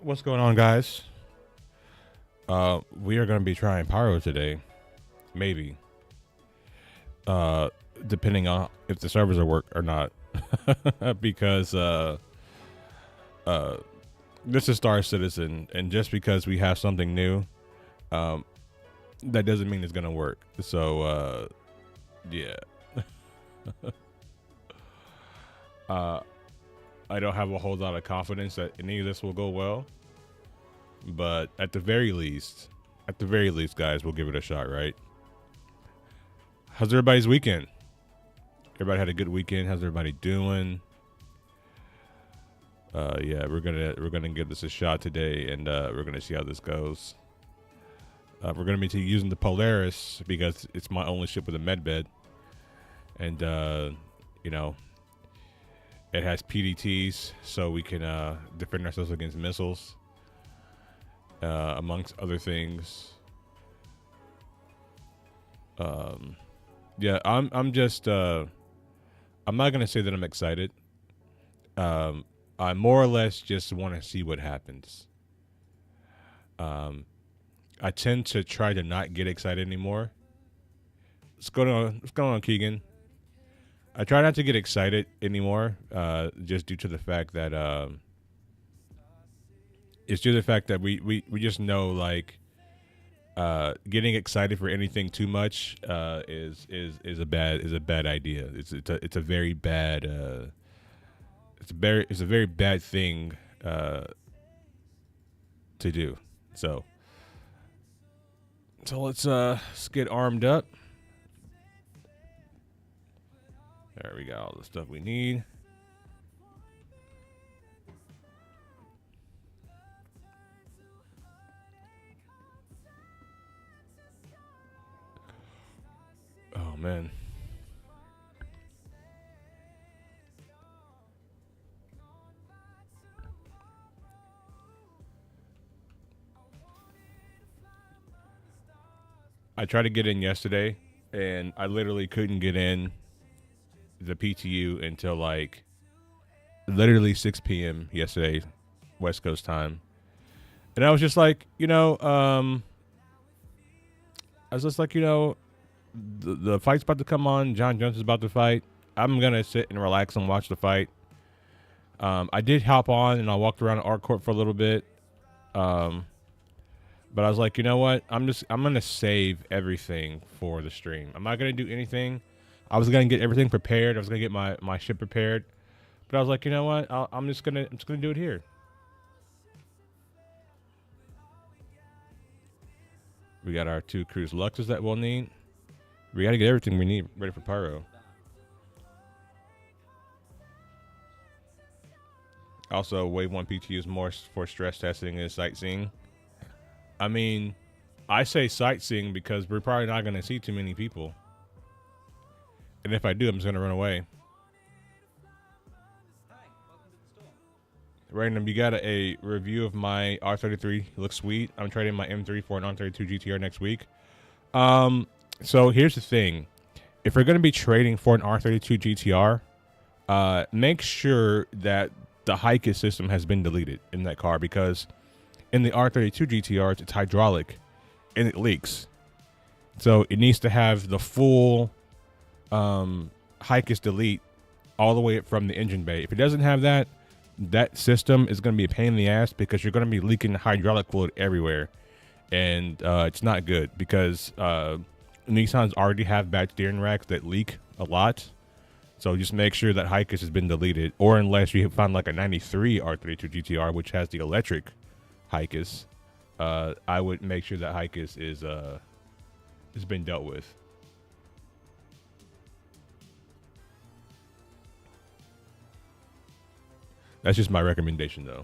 What's going on, guys? We are going to be trying Pyro today. Maybe. Depending on if the servers are work or not. Because this is Star Citizen, and just because we have something new, that doesn't mean it's going to work. So, yeah. I don't have a whole lot of confidence that any of this will go well. But at the very least, guys, we'll give it a shot, right? How's everybody's weekend? Everybody had a good weekend. How's everybody doing? Yeah, we're gonna give this a shot today, and we're gonna see how this goes. We're gonna be using the Polaris because it's my only ship with a med bed, and you know, it has PDTs, so we can defend ourselves against missiles. Amongst other things. Yeah, I'm just I'm not gonna say that I'm excited. I more or less just want to see what happens. I tend to try to not get excited anymore. What's going on, Keegan? I try not to get excited anymore, just due to the fact that it's due to the fact that we just know, like, getting excited for anything too much is a bad idea. It's a very bad it's a very bad thing to do. So let's get armed up. There we got all the stuff we need. Oh, man. I tried to get in yesterday, and I literally couldn't get in the PTU until, like, literally 6 p.m. yesterday, West Coast time. And I was just like, the fight's about to come on. John Jones is about to fight. I'm going to sit and relax and watch the fight. I did hop on and I walked around the art court for a little bit. But I was like, you know what? I'm going to save everything for the stream. I'm not going to do anything. I was going to get everything prepared. I was going to get my ship prepared. But I was like, you know what? I'm just going to do it here. We got our 2 cruise Luxes that we'll need. We got to get everything we need ready for Pyro. Also, Wave 1 PTU is more for stress testing and sightseeing. I mean, I say sightseeing because we're probably not going to see too many people. And if I do, I'm just going to run away. Hi, welcome to the store. Random, you got a review of my R33. It looks sweet. I'm trading my M3 for an R32 GTR next week. So here's the thing. If we're going to be trading for an R32 GTR, make sure that the hitches system has been deleted in that car, because in the R32 GTR, it's hydraulic and it leaks. So it needs to have the full hitches delete all the way from the engine bay. If it doesn't have that, that system is going to be a pain in the ass, because you're going to be leaking hydraulic fluid everywhere. And it's not good, because Nissans already have bad steering racks that leak a lot. So just make sure that hitches has been deleted, or unless you find like a 93 R32 GTR, which has the electric hitches, I would make sure that hitches has been dealt with. That's just my recommendation, though.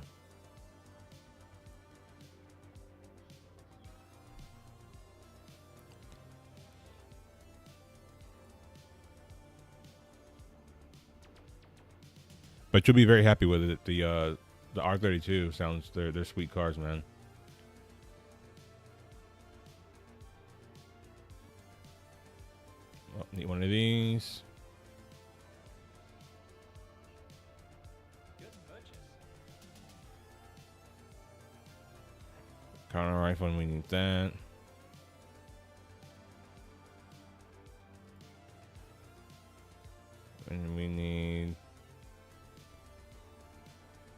But you'll be very happy with it. The R32 sounds, they're sweet cars, man. Oh, need one of these. Good purchase. counter rifle, we need that. And we need...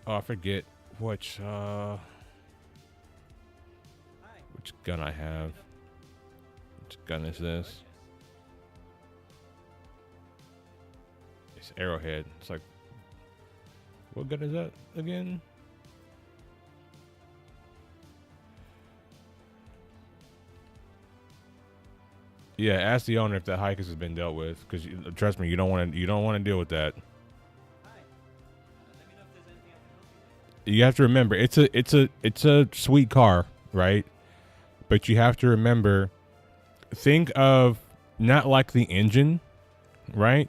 Oh, I forget which gun I have. Which gun is this? It's Arrowhead. It's like... What gun is that again? Yeah, ask the owner if that Hikers has been dealt with, because trust me, you don't want to deal with that. You have to remember, it's a sweet car, right? But you have to remember, think of not like the engine, right?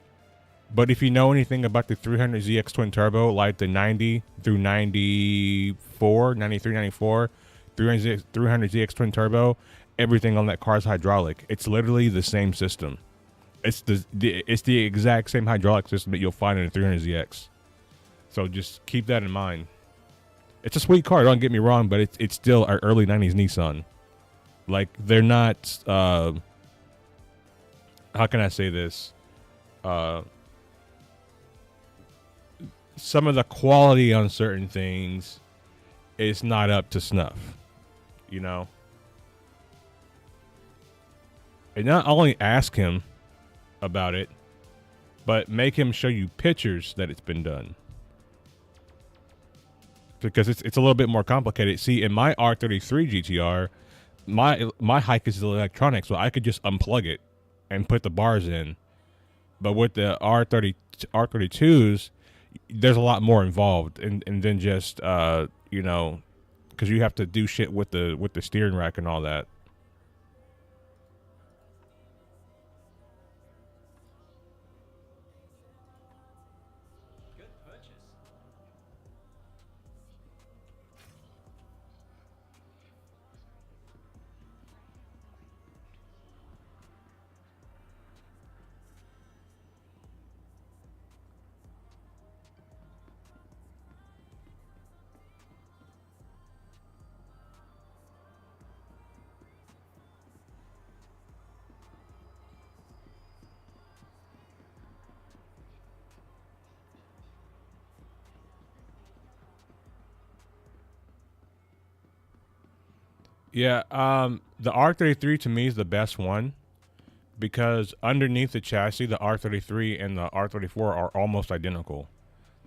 But if you know anything about the 300ZX twin turbo, like the 90 through 94, 93, 94, 300ZX twin turbo, everything on that car is hydraulic. It's literally the same system. It's the exact same hydraulic system that you'll find in a 300ZX. So just keep that in mind. It's a sweet car, don't get me wrong, but it's still our early 90s Nissan. Like, they're not, how can I say this? Some of the quality on certain things is not up to snuff, you know? And not only ask him about it, but make him show you pictures that it's been done. Because it's a little bit more complicated. See, in my R33 GTR, my hike is electronic, so I could just unplug it and put the bars in. But with the R32s, there's a lot more involved, and then just you know, because you have to do shit with the steering rack and all that. Yeah, the R33 to me is the best one because underneath the chassis, the R33 and the R34 are almost identical.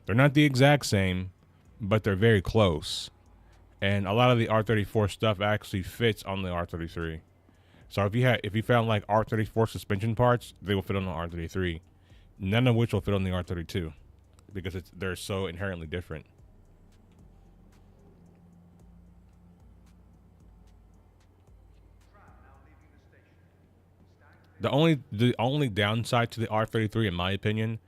They're not the exact same, but they're very close. And a lot of the R34 stuff actually fits on the R33. So if you found like R34 suspension parts, they will fit on the R33. None of which will fit on the R32 because they're so inherently different. The only downside to the R33, in my opinion,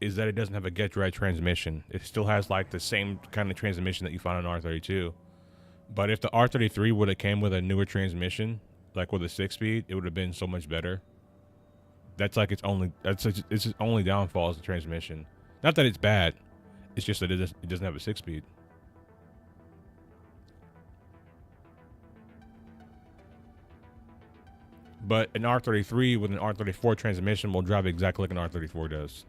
is that it doesn't have a get-right transmission. It still has like the same kind of transmission that you find on R32. But if the R33 would have came with a newer transmission, like with a 6-speed, it would have been so much better. That's like its only downfall is the transmission. Not that it's bad, it's just that it doesn't have a 6-speed. But an R33 with an R34 transmission will drive exactly like an R34 does.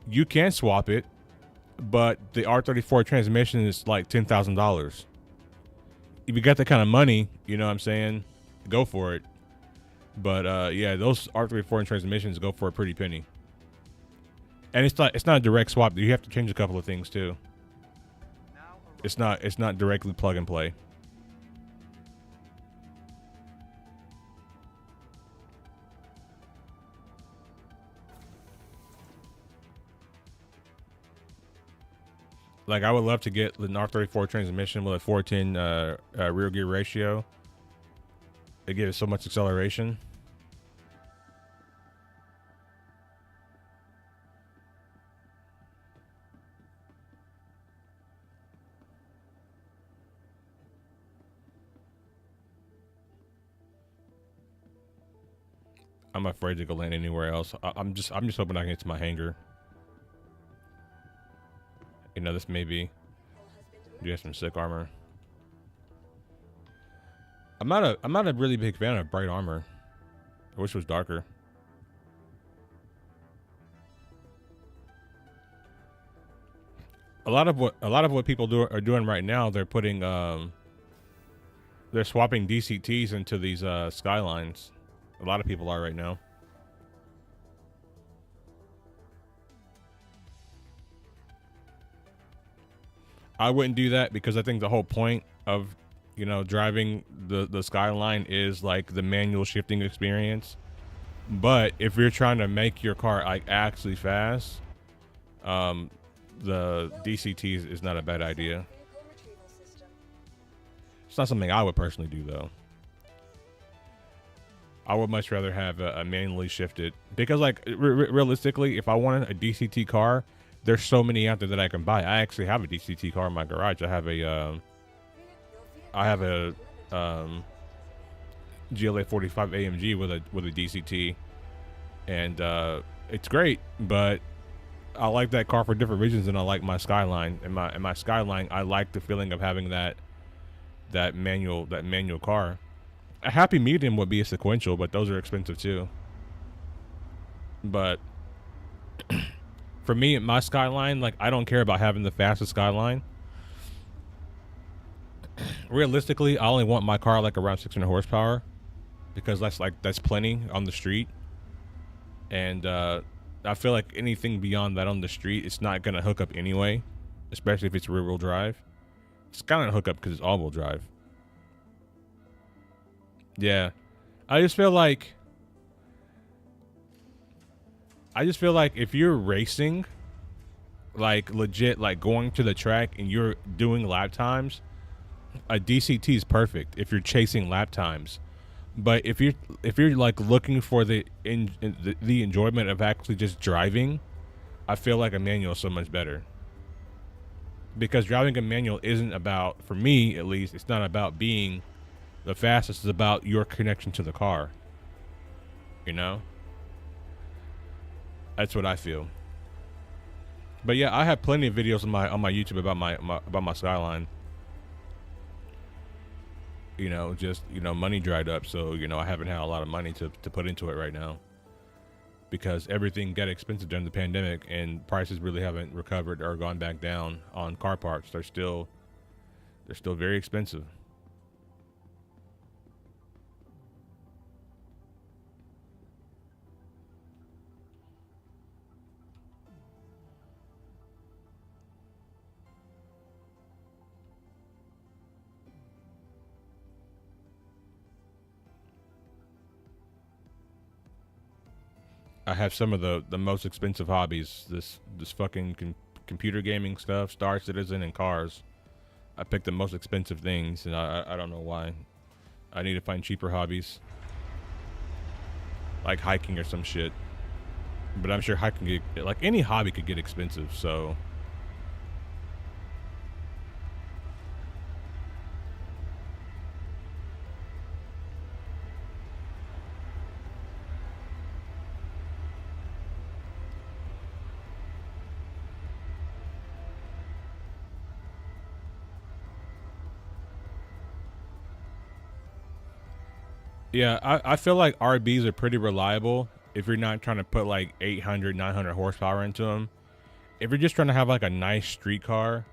You can swap it, but the R34 transmission is like $10,000. If you got that kind of money, you know what I'm saying, go for it. But yeah, those R34 transmissions go for a pretty penny. And it's not a direct swap. You have to change a couple of things too. It's not directly plug and play. Like, I would love to get the R34 transmission with a 410 rear gear ratio. It gives so much acceleration. I'm afraid to go land anywhere else. I'm just hoping I can get to my hangar. You know, this may be. You have some sick armor. I'm not a really big fan of bright armor. I wish it was darker. A lot of what people are doing right now, they're putting they're swapping DCTs into these skylines. A lot of people are right now. I wouldn't do that because I think the whole point of, you know, driving the skyline is like the manual shifting experience. But if you're trying to make your car like actually fast, the DCT is not a bad idea. It's not something I would personally do though. I would much rather have a manually shifted, because like realistically, if I wanted a DCT car, there's so many out there that I can buy. I actually have a DCT car in my garage. I have a GLA 45 AMG with a DCT, and it's great. But I like that car for different reasons than I like my Skyline. In my Skyline, I like the feeling of having that manual car. A happy medium would be a sequential, but those are expensive too. But for me, my Skyline, like, I don't care about having the fastest Skyline. Realistically, I only want my car like around 600 horsepower, because that's plenty on the street. And I feel like anything beyond that on the street, it's not gonna hook up anyway, especially if it's rear-wheel drive. It's gonna hook up because it's all-wheel drive. Yeah, I just feel like if you're racing, like legit, like going to the track and you're doing lap times, a DCT is perfect if you're chasing lap times. But if you're like looking for the enjoyment of actually just driving, I feel like a manual is so much better. Because driving a manual isn't about, for me at least, it's not about being the fastest. It's about your connection to the car. You know? That's what I feel. But yeah, I have plenty of videos on my YouTube about my Skyline. You know, just, you know, money dried up, so, you know, I haven't had a lot of money to put into it right now, because everything got expensive during the pandemic and prices really haven't recovered or gone back down on car parts. They're still very expensive. I have some of the most expensive hobbies. This fucking computer gaming stuff, Star Citizen, and cars. I picked the most expensive things, and I don't know why. I need to find cheaper hobbies, like hiking or some shit. But I'm sure hiking, like any hobby, could get expensive. So yeah, I feel like RBs are pretty reliable if you're not trying to put like 800, 900 horsepower into them. If you're just trying to have like a nice street car,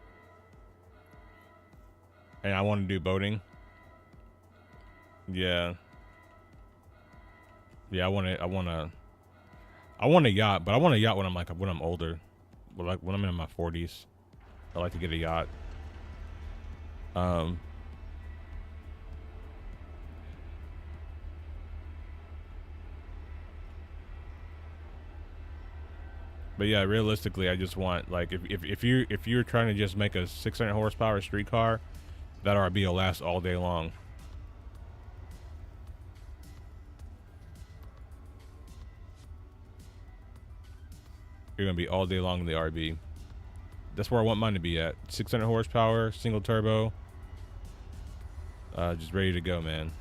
and I want to do boating, yeah, I want a yacht, but I want a yacht when I'm older, like when I'm in my 40s. I like to get a yacht. But yeah, realistically, I just want, like, if you're trying to just make a 600 horsepower street car, that RB will last all day long. You're gonna be all day long in the RB. That's where I want mine to be at. 600 horsepower, single turbo. Just ready to go, man.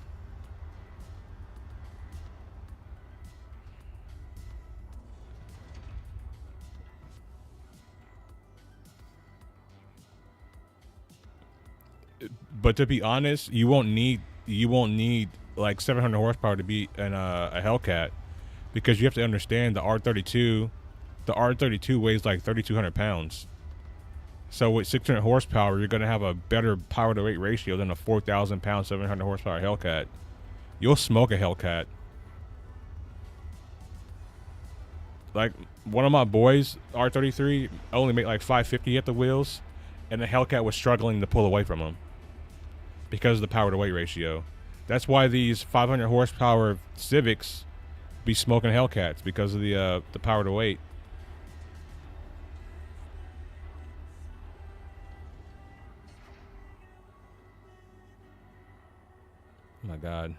But to be honest, you won't need like 700 horsepower to beat a Hellcat, because you have to understand the R32 weighs like 3,200 pounds. So with 600 horsepower, you're gonna have a better power to weight ratio than a 4,000 pound 700 horsepower Hellcat. You'll smoke a Hellcat. Like one of my boys, R33, only made like 550 at the wheels, and the Hellcat was struggling to pull away from him because of the power to weight ratio. That's why these 500 horsepower Civics be smoking Hellcats, because of the power to weight. Oh my God.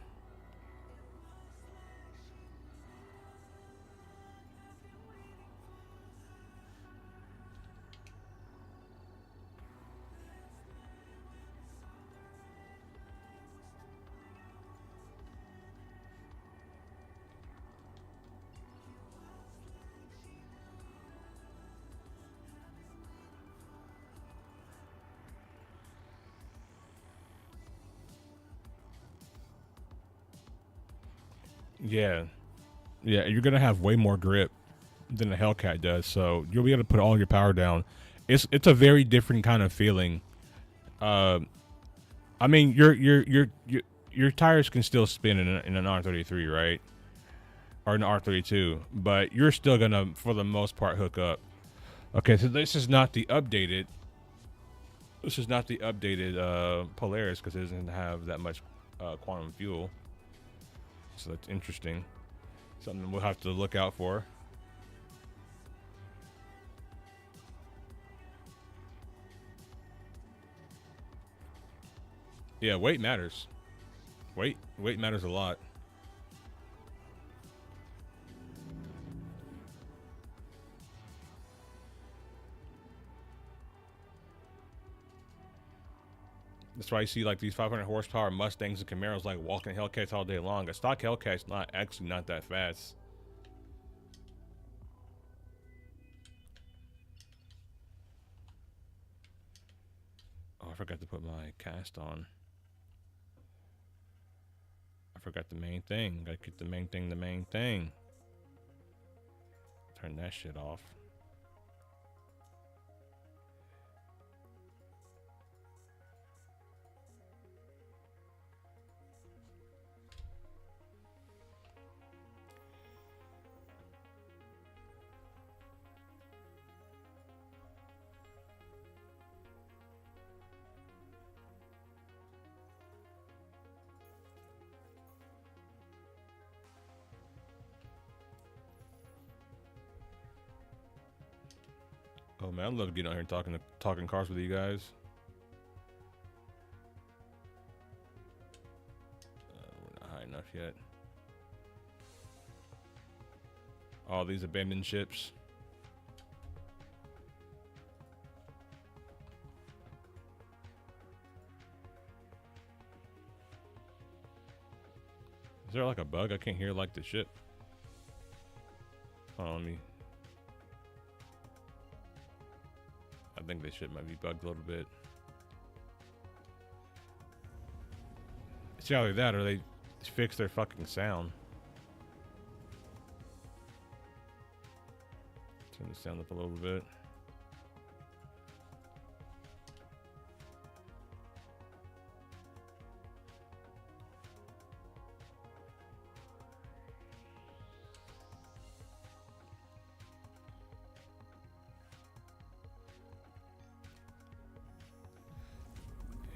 Yeah. Yeah, you're gonna have way more grip than a Hellcat does, so you'll be able to put all your power down. It's a very different kind of feeling. Uh, I mean, your tires can still spin in an R33, right? Or an R32, but you're still gonna, for the most part, hook up. Okay, so this is not the updated. This is not the updated Polaris, because it doesn't have that much quantum fuel. So that's interesting. Something we'll have to look out for. Yeah, weight matters. Weight matters a lot. That's why you see like these 500 horsepower Mustangs and Camaros like walking Hellcats all day long. A stock Hellcat's not that fast. Oh, I forgot to put my cast on. I forgot the main thing. Gotta keep the main thing the main thing. Turn that shit off. Oh man, I love getting out here and talking cars with you guys. We're not high enough yet. All these abandoned ships. Is there like a bug? I can't hear like the ship. Hold on, let me. I think this ship might be bugged a little bit. It's either that or they fix their fucking sound. Turn the sound up a little bit.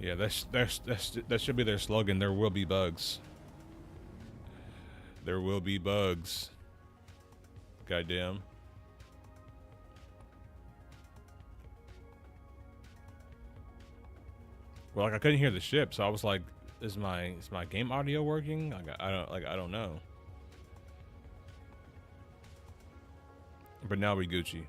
Yeah, that should be their slogan. There will be bugs. There will be bugs. Goddamn. Well, like I couldn't hear the ship, so I was like, "Is my game audio working?" Like I don't know. But now we Gucci.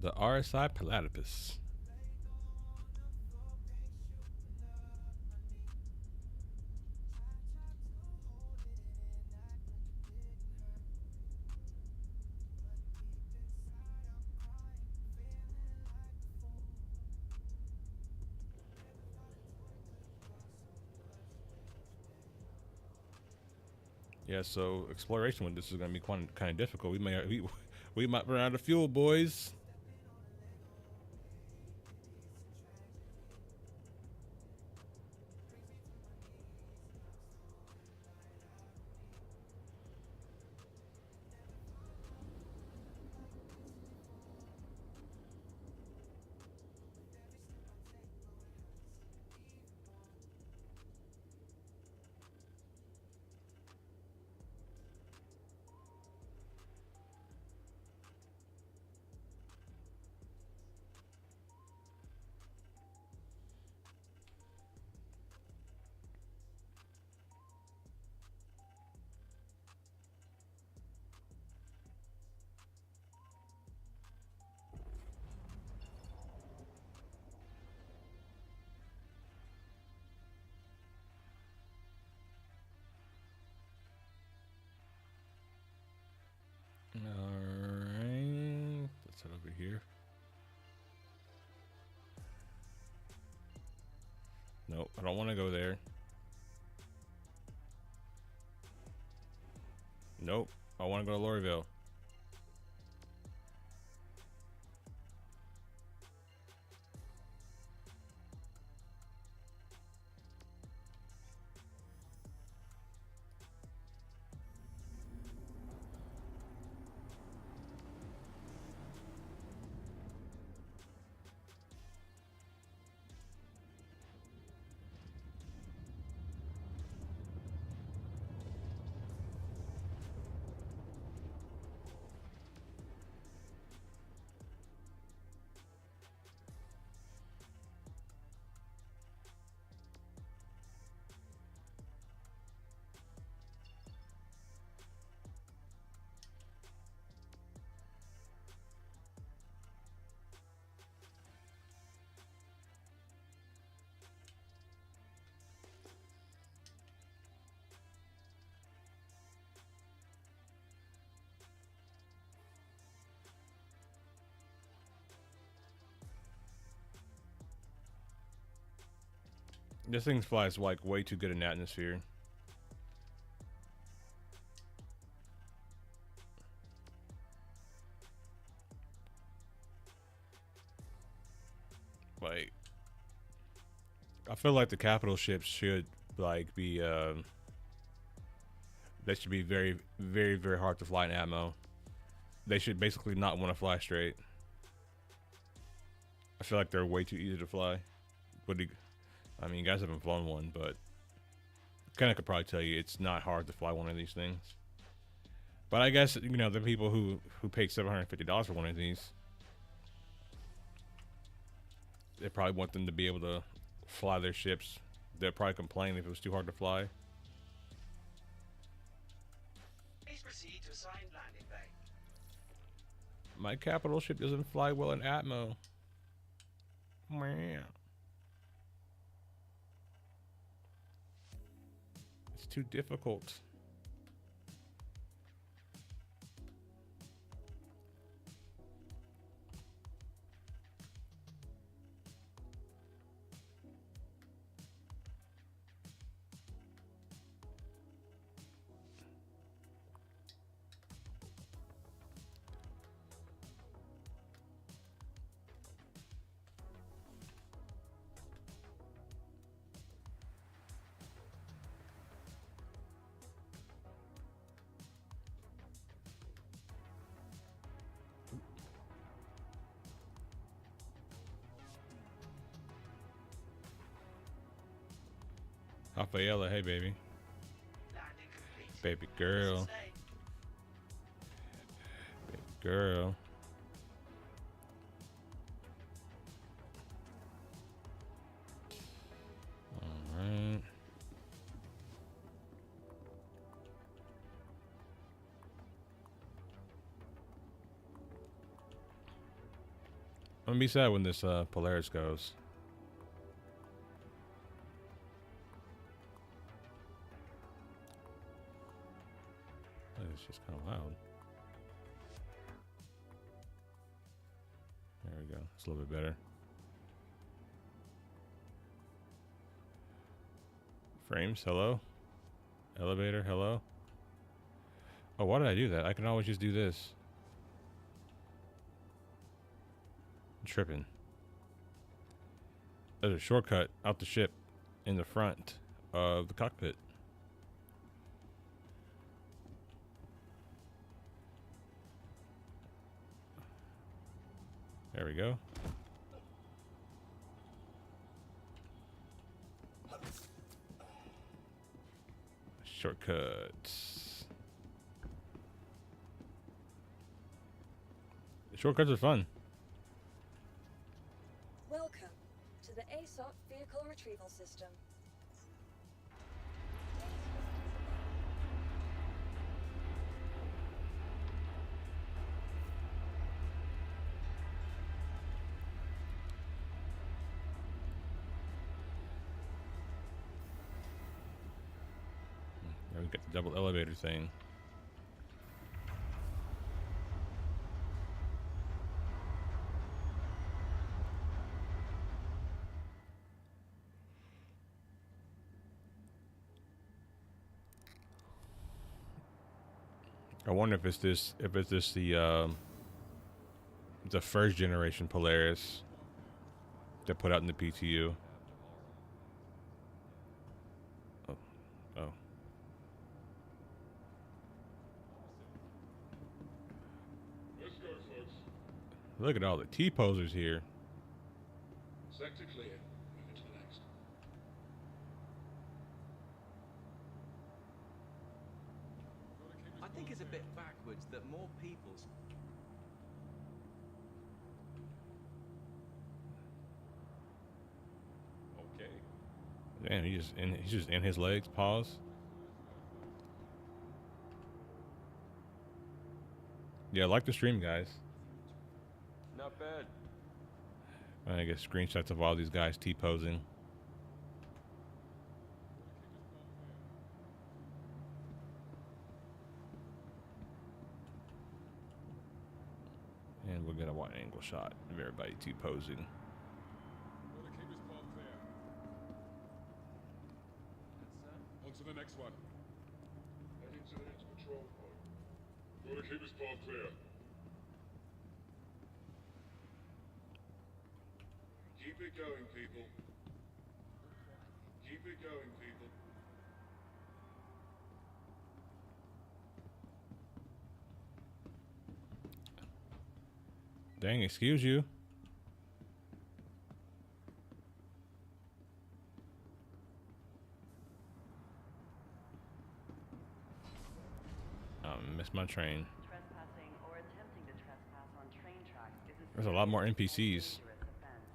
The RSI Platypus. Yeah, so exploration with this is going to be kind of difficult. We might run out of fuel, boys. Alright, let's head over here. Nope, I don't want to go there. Nope, I want to go to Lorryville. This thing flies like way too good in atmosphere. Like, I feel like the capital ships should like be they should be very, very, very hard to fly in atmo. They should basically not want to fly straight. I feel like they're way too easy to fly. I mean, you guys haven't flown one, but kind of could probably tell you it's not hard to fly one of these things. But I guess, you know, the people who paid $750 for one of these, they probably want them to be able to fly their ships. They'd probably complain if it was too hard to fly. Please proceed to assigned landing bay. My capital ship doesn't fly well in atmo. Man. It's too difficult. Rafaela, hey baby. Landing complete. Baby girl. Baby girl. Alright. I'm gonna be sad when this Polaris goes. It's just kind of loud. There we go. It's a little bit better. Frames, hello. Elevator, hello. Oh, why did I do that? I can always just do this. I'm tripping. There's a shortcut out the ship in the front of the cockpit. There we go. Shortcuts. The shortcuts are fun. Welcome to the ASOP Vehicle Retrieval System. Now we got the double elevator thing. I wonder if it's the first generation Polaris that put out in the PTU. Oh. Let's go, folks. Look at all the T-posers here. Sector clear. Moving to the next. I think it's a bit backwards that more people's... Okay. Man, he's just in his legs. Pause. Yeah, like the stream, guys. Not bad. I get screenshots of all these guys T-posing. And we'll get a wide angle shot of everybody T-posing. On to the next one. Heading to the next patrol point. Gotta keep his path clear. Keep it going, people. Keep it going, people. Dang, excuse you. Missed my train. Trespassing or attempting to trespass on train tracks is There's a lot more NPCs. dangerous offense.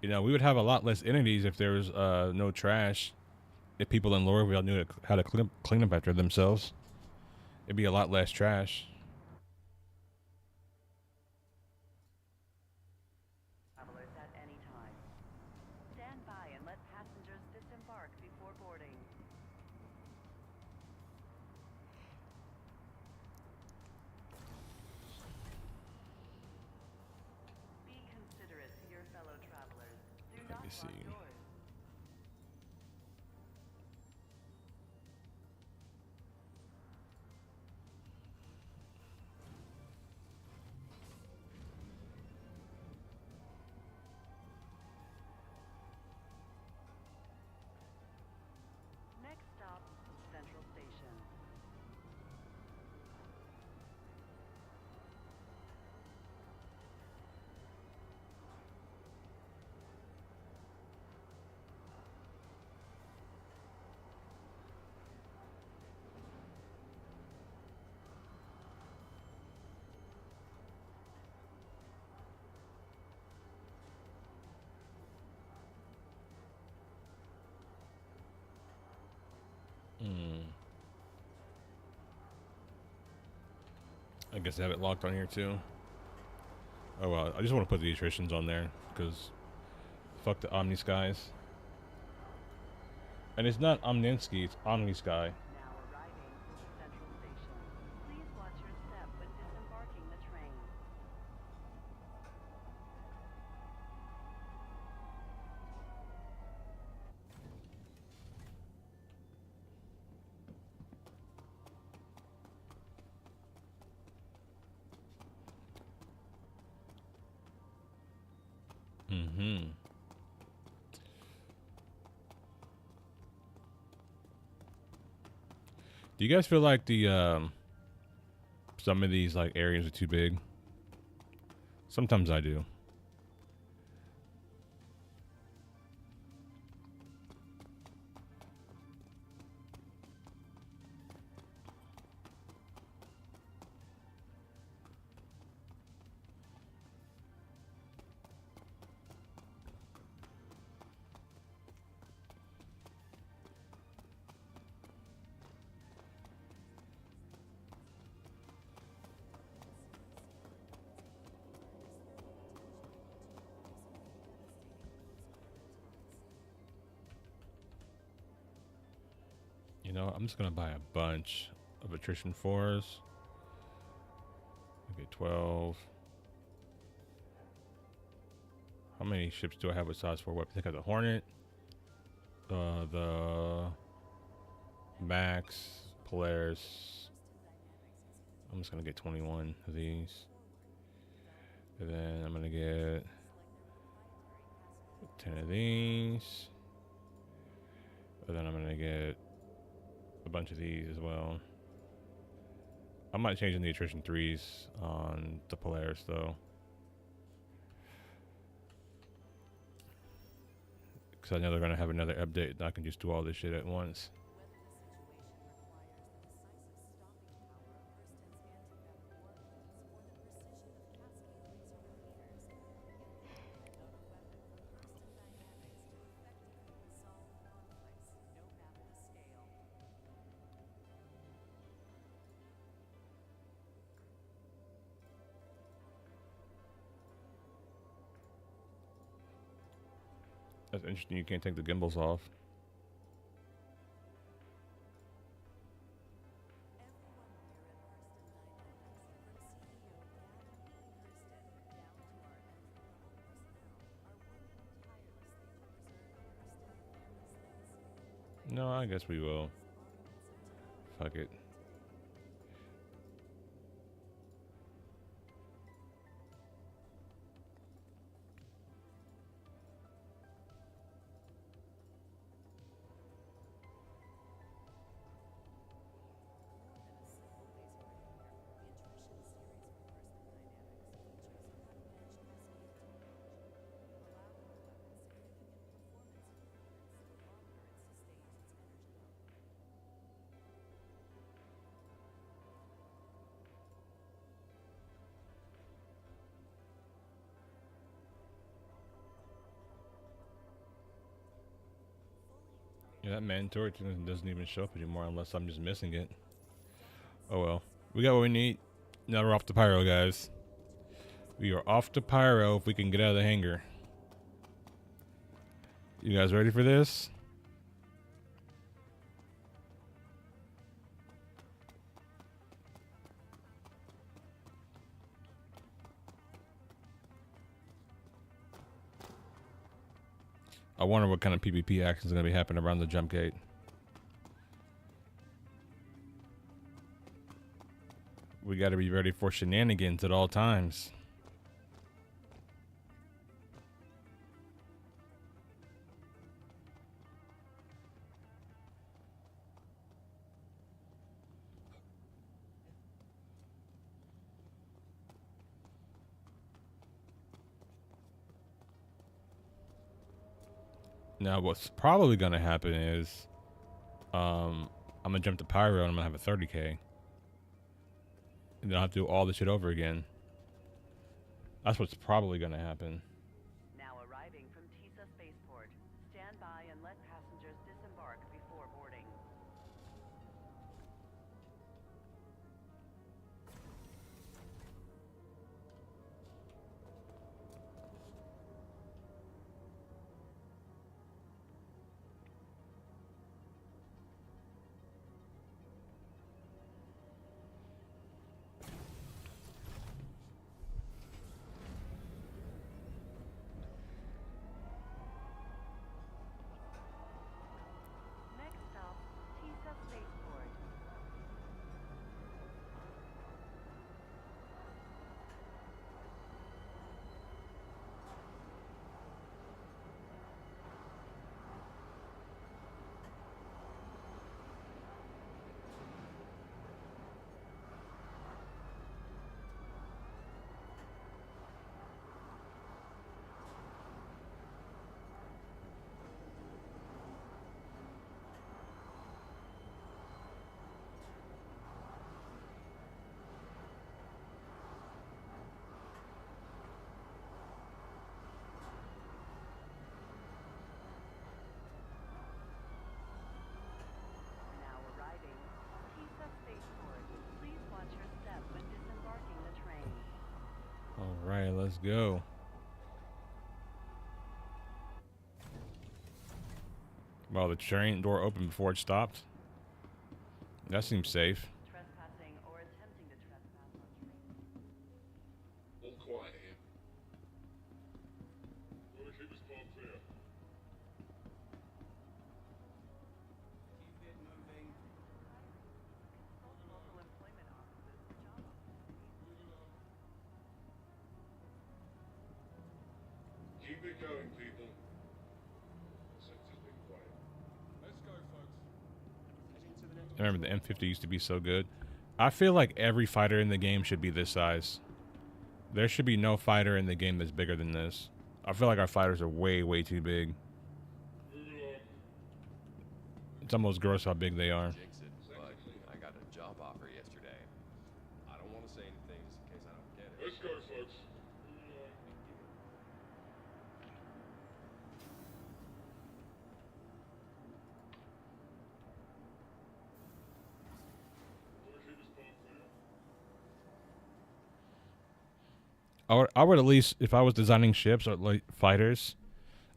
You know, we would have a lot less entities if there was no trash. If people in Lorville knew how to clean up after themselves, it'd be a lot less trash. Travelers at any time. Stand by and let passengers disembark before boarding. Be considerate to your fellow travelers. Do Let not me lock see. doors. Next stop, Central Station. I guess I have it locked on here too. Oh well, I just want to put the attritions on there because fuck the Omni Skies. And it's not Omninsky, it's Omni Sky. Now arriving to Central Station. Please watch your step when disembarking the train. Mm-hmm. Do you guys feel like the some of these like areas are too big? Sometimes I do. You know, I'm just gonna buy a bunch of attrition 4s. Okay, 12. How many ships do I have with size 4 weapons? I think I have the Hornet, the Max, Polaris. I'm just gonna get 21 of these. And then I'm gonna get 10 of these. And then I'm gonna get a bunch of these as well. I might change in the attrition 3s on the Polaris though. Because I know they're gonna have another update and I can just do all this shit at once. That's interesting, you can't take the gimbals off. No, I guess we will. Fuck it. Yeah, that mandatory thing doesn't even show up anymore unless I'm just missing it. Oh well. We got what we need. Now we're off to Pyro, guys. We are off to Pyro if we can get out of the hangar. You guys ready for this? I wonder what kind of PvP action is going to be happening around the jump gate. We got to be ready for shenanigans at all times. Now, what's probably going to happen is I'm going to jump to Pyro and I'm going to have a 30K. And then I'll have to do all this shit over again. That's what's probably going to happen. Now arriving from Tisa Spaceport. Stand by and let passengers disembark before boarding. go. Well, the train door opened before it stopped. That seems safe. Trespassing or attempting to trespass on trains. All quiet here. Gotta keep this park clear. Keep it moving. Consult local employment offices for job opportunities. Keep it going, people. Sector's been quiet. Let's go, folks. I remember the M50 used to be so good. I feel like every fighter in the game should be this size. There should be no fighter in the game that's bigger than this. I feel like our fighters are way, way too big. Move along. It's almost gross how big they are. Jinx it, but I got a job offer yesterday. I don't want to say anything just in case I don't get it. Let's go, folks. Move along. Gotta keep this park clear. I would at least, if I was designing ships or like fighters,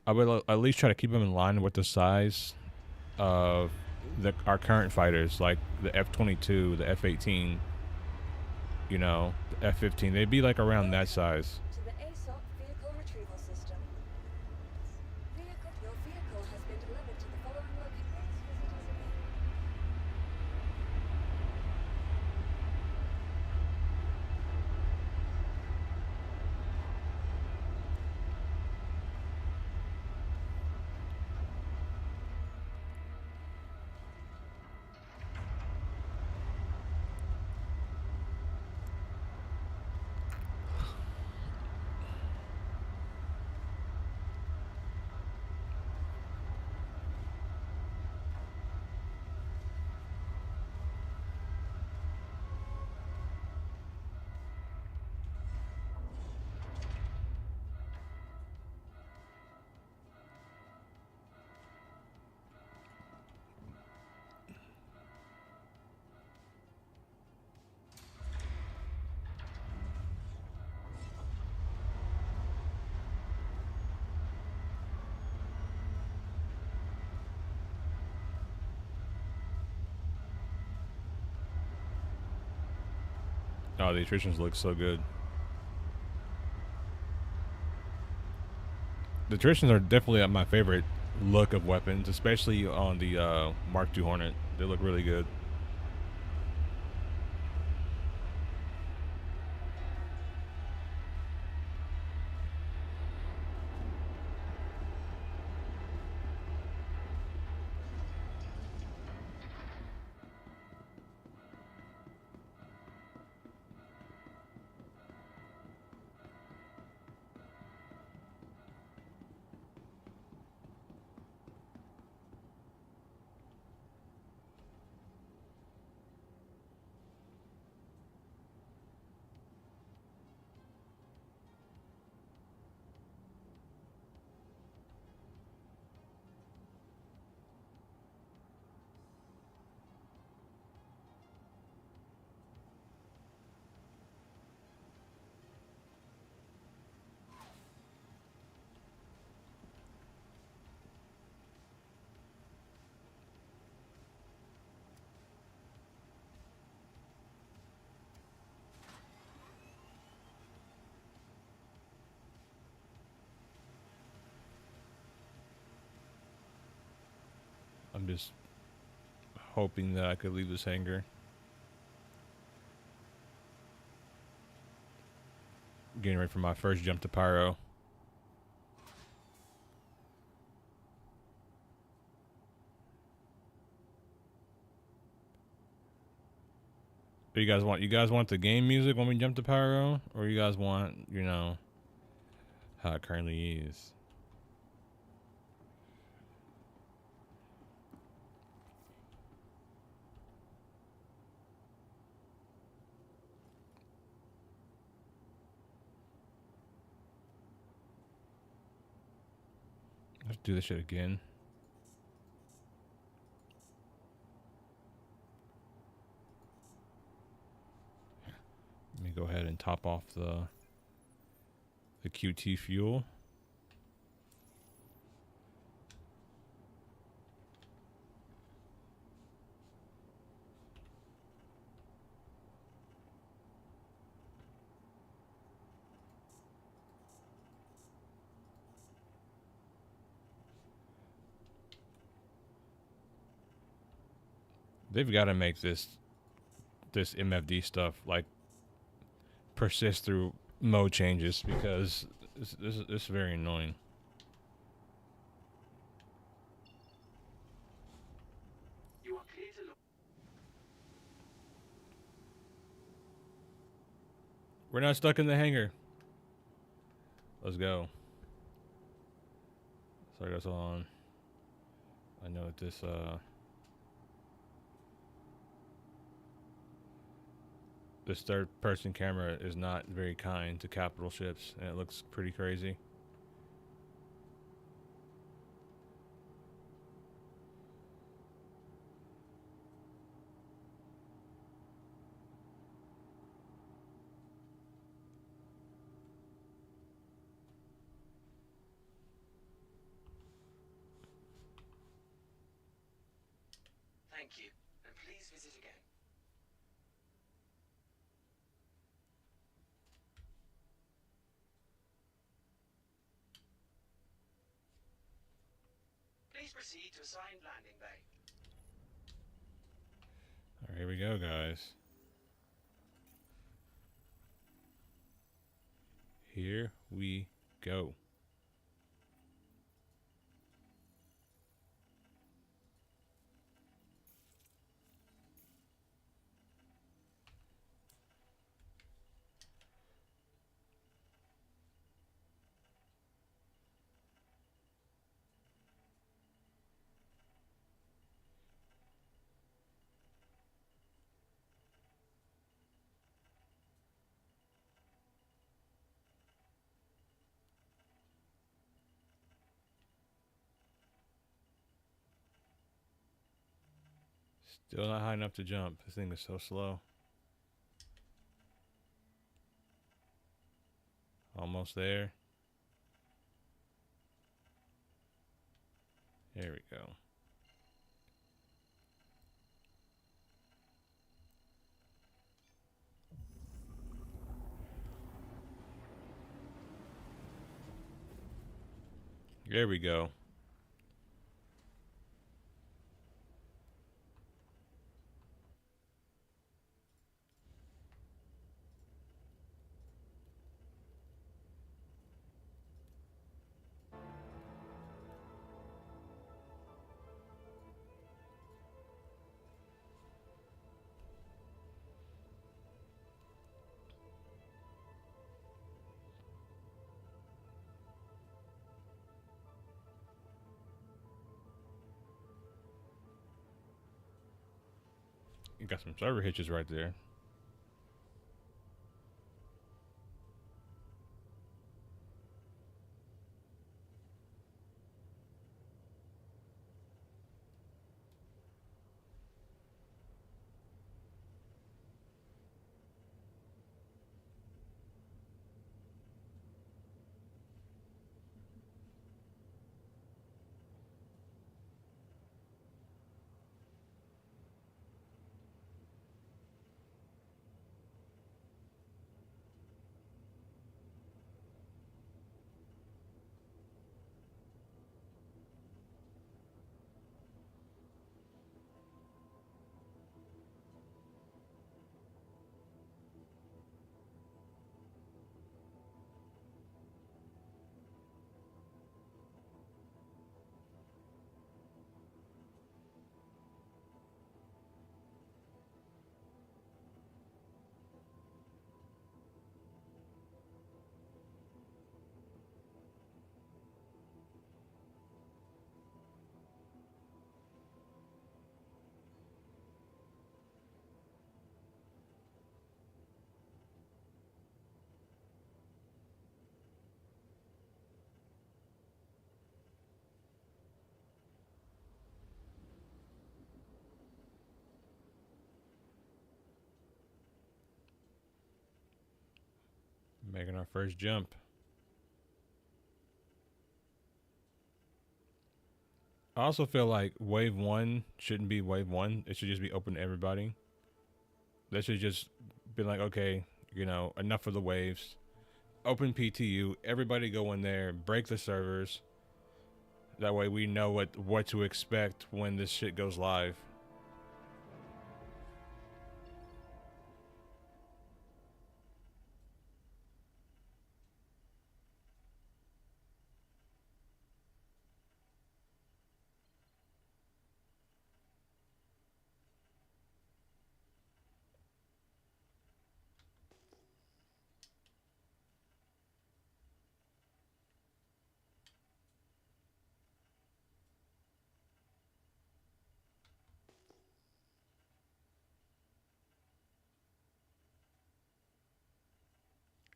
I would at least try to keep them in line with the size of our current fighters, like the F-22, the F-18, you know, the F-15. They'd be like around that size. To the ASOP vehicle retrieval system. Your vehicle has been delivered to the following locations. Oh, the attritions look so good. The attritions are definitely my favorite look of weapons, especially on the Mark II Hornet. They look really good. I'm just hoping that I could leave this hangar. Getting ready for my first jump to Pyro. What you guys want the game music when we jump to Pyro? Or you guys want, you know, how it currently is? Let's do this shit again. Let me go ahead and top off the the QT fuel. They've got to make this MFD stuff like persist through mode changes, because this is very annoying. You are clear to look. We're not stuck in the hangar. Let's go. Sorry, that's on. I know that this third-person camera is not very kind to capital ships, and it looks pretty crazy. Thank you, and please visit again. Please proceed to assigned landing bay. All right, here we go, guys. Here we go. Still not high enough to jump. This thing is so slow. Almost there. There we go. There we go. You got some server hitches right there. Making our first jump. I also feel like wave 1 shouldn't be wave 1. It should just be open to everybody. They should just be like, okay, you know, enough of the waves. Open PTU. Everybody go in there. Break the servers. That way we know what to expect when this shit goes live.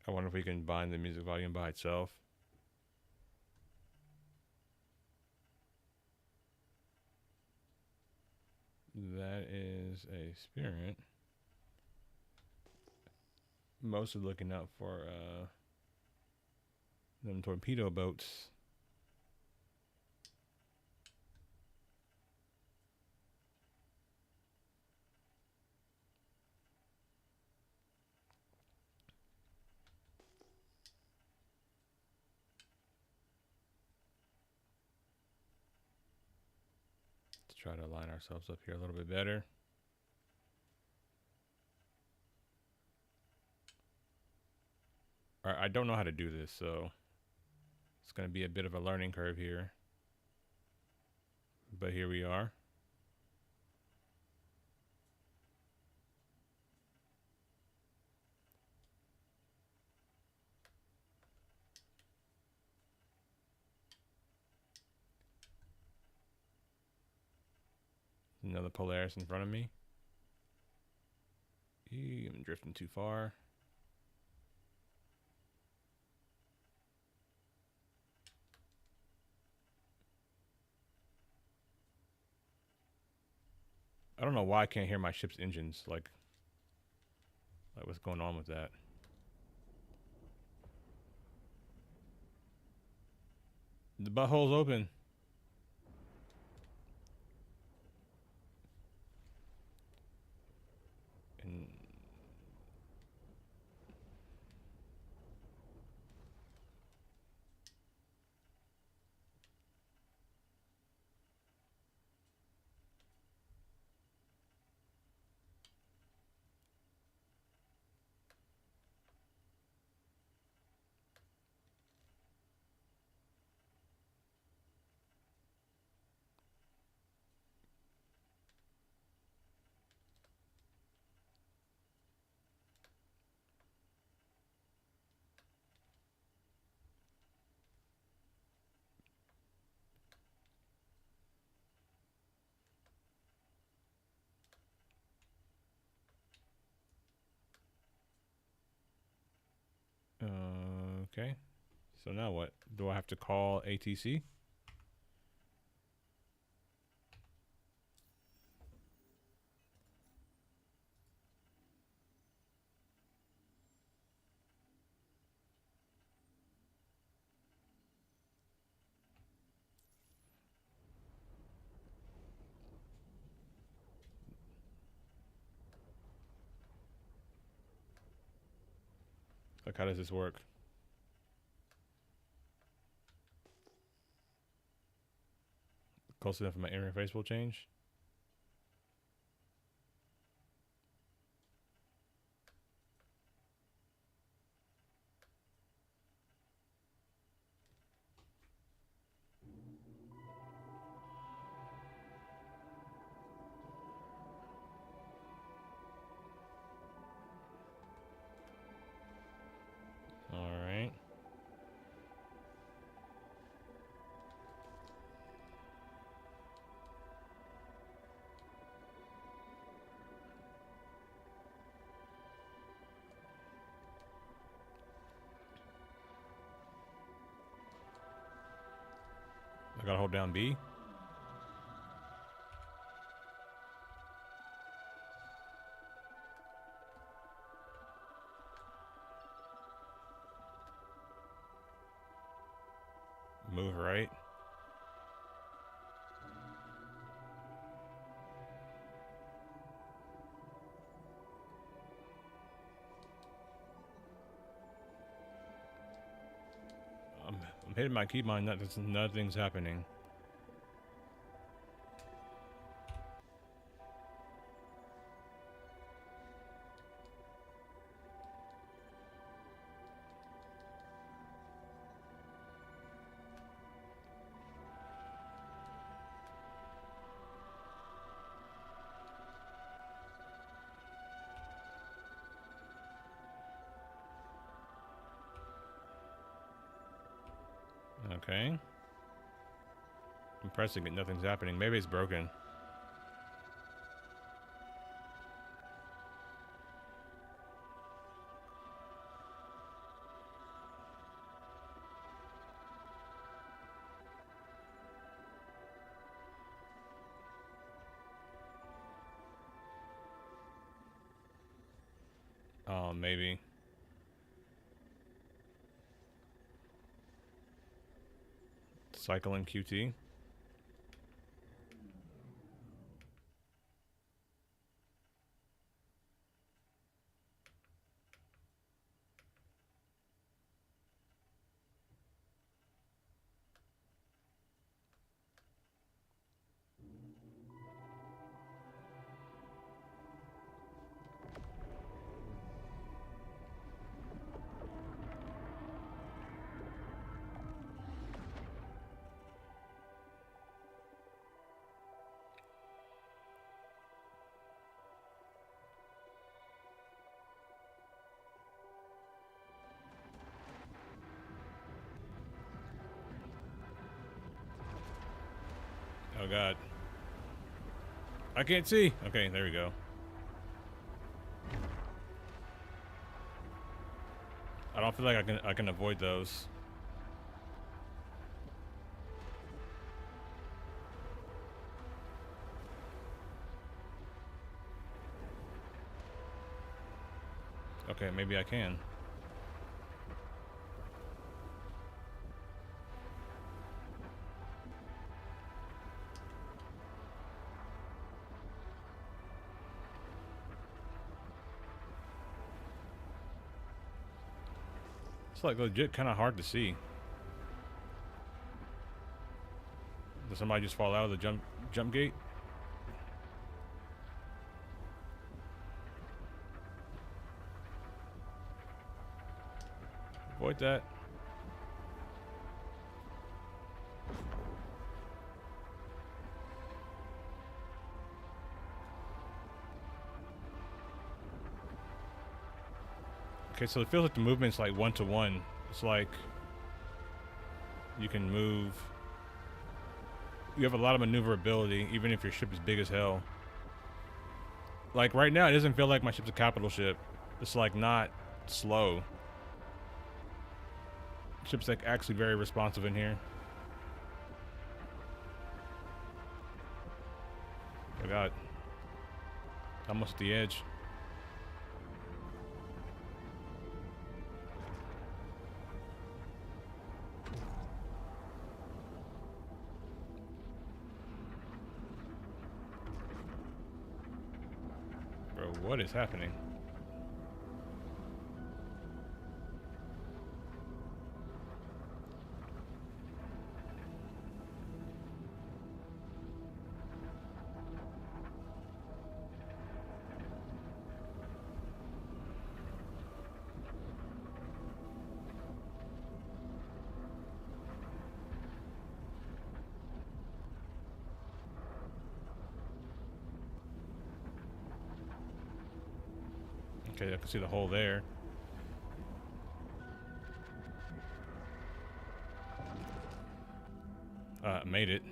I wonder if we can bind the music volume by itself. That is a spirit. Mostly looking out for them torpedo boats. Let's try to line ourselves up here a little bit better. Alright, I don't know how to do this, so it's going to be a bit of a learning curve here. But here we are. Another Polaris in front of me. I'm drifting too far. I don't know why I can't hear my ship's engines. Like what's going on with that? The butthole's open. And okay. So now what? Do I have to call ATC? Like, how does this work? Close enough, my interface will change. All right. I gotta hold down B. Move right. I'm hitting my keybind, nothing's happening. Okay. I'm pressing it, nothing's happening. Maybe it's broken. Oh, maybe. Cycling QT. Oh god. I can't see. Okay, there we go. I don't feel like I can avoid those. Okay, maybe I can. It's like legit kind of hard to see. Did somebody just fall out of the jump gate? Avoid that. Okay, so it feels like the movement's like one-to-one. It's like you can move. You have a lot of maneuverability, even if your ship is big as hell. Like right now, it doesn't feel like my ship's a capital ship. It's like not slow. Ship's like actually very responsive in here. Oh god. Almost at the edge. Bro, what is happening? Okay, I can see the hole there. Made it.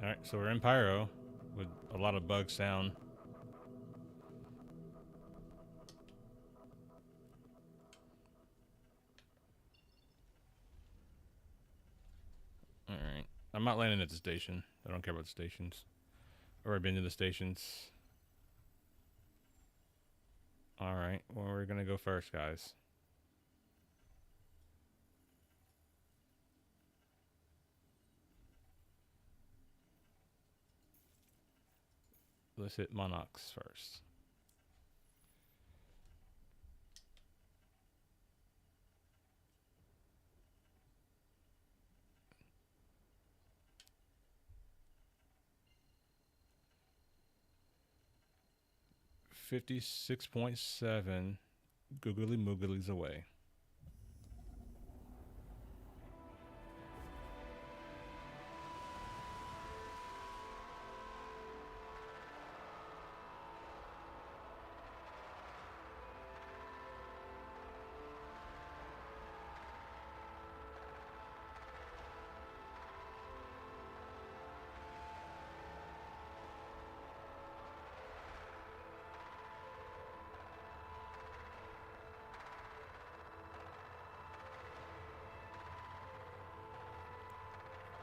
Alright, so we're in Pyro with a lot of bug sound. Alright. I'm not landing at the station. I don't care about the stations. I've already been to the stations. All right. Well, we're gonna go first, guys. Let's hit Monox first. $56.7 googly mooglies away.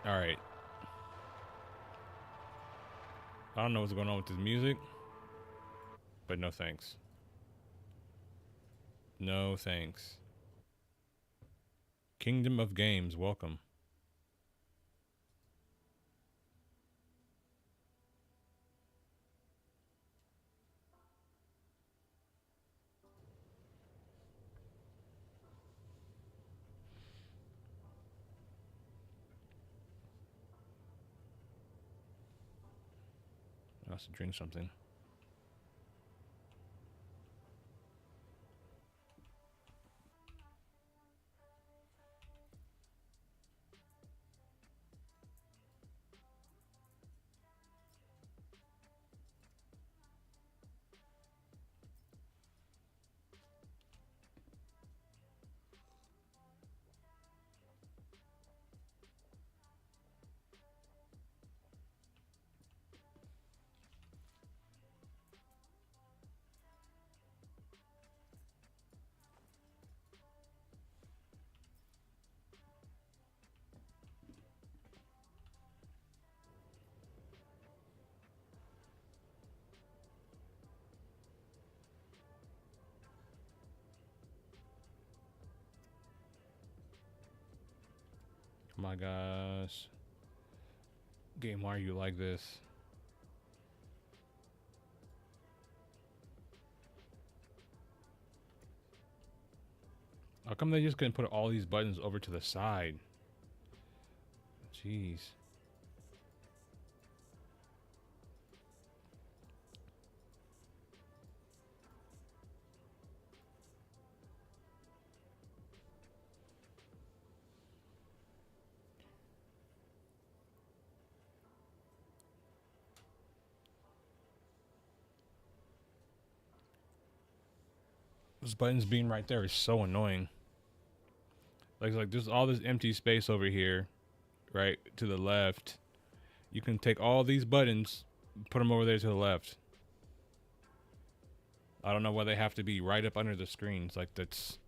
All right. I don't know what's going on with this music, but no thanks. No thanks. Kingdom of Games, welcome. I have to drink something. Oh my gosh. Game, why are you like this? How come they just couldn't put all these buttons over to the side? Jeez. Those buttons being right there is so annoying. Like there's all this empty space over here, right to the left. You can take all these buttons, put them over there to the left. I don't know why they have to be right up under the screens. Like that's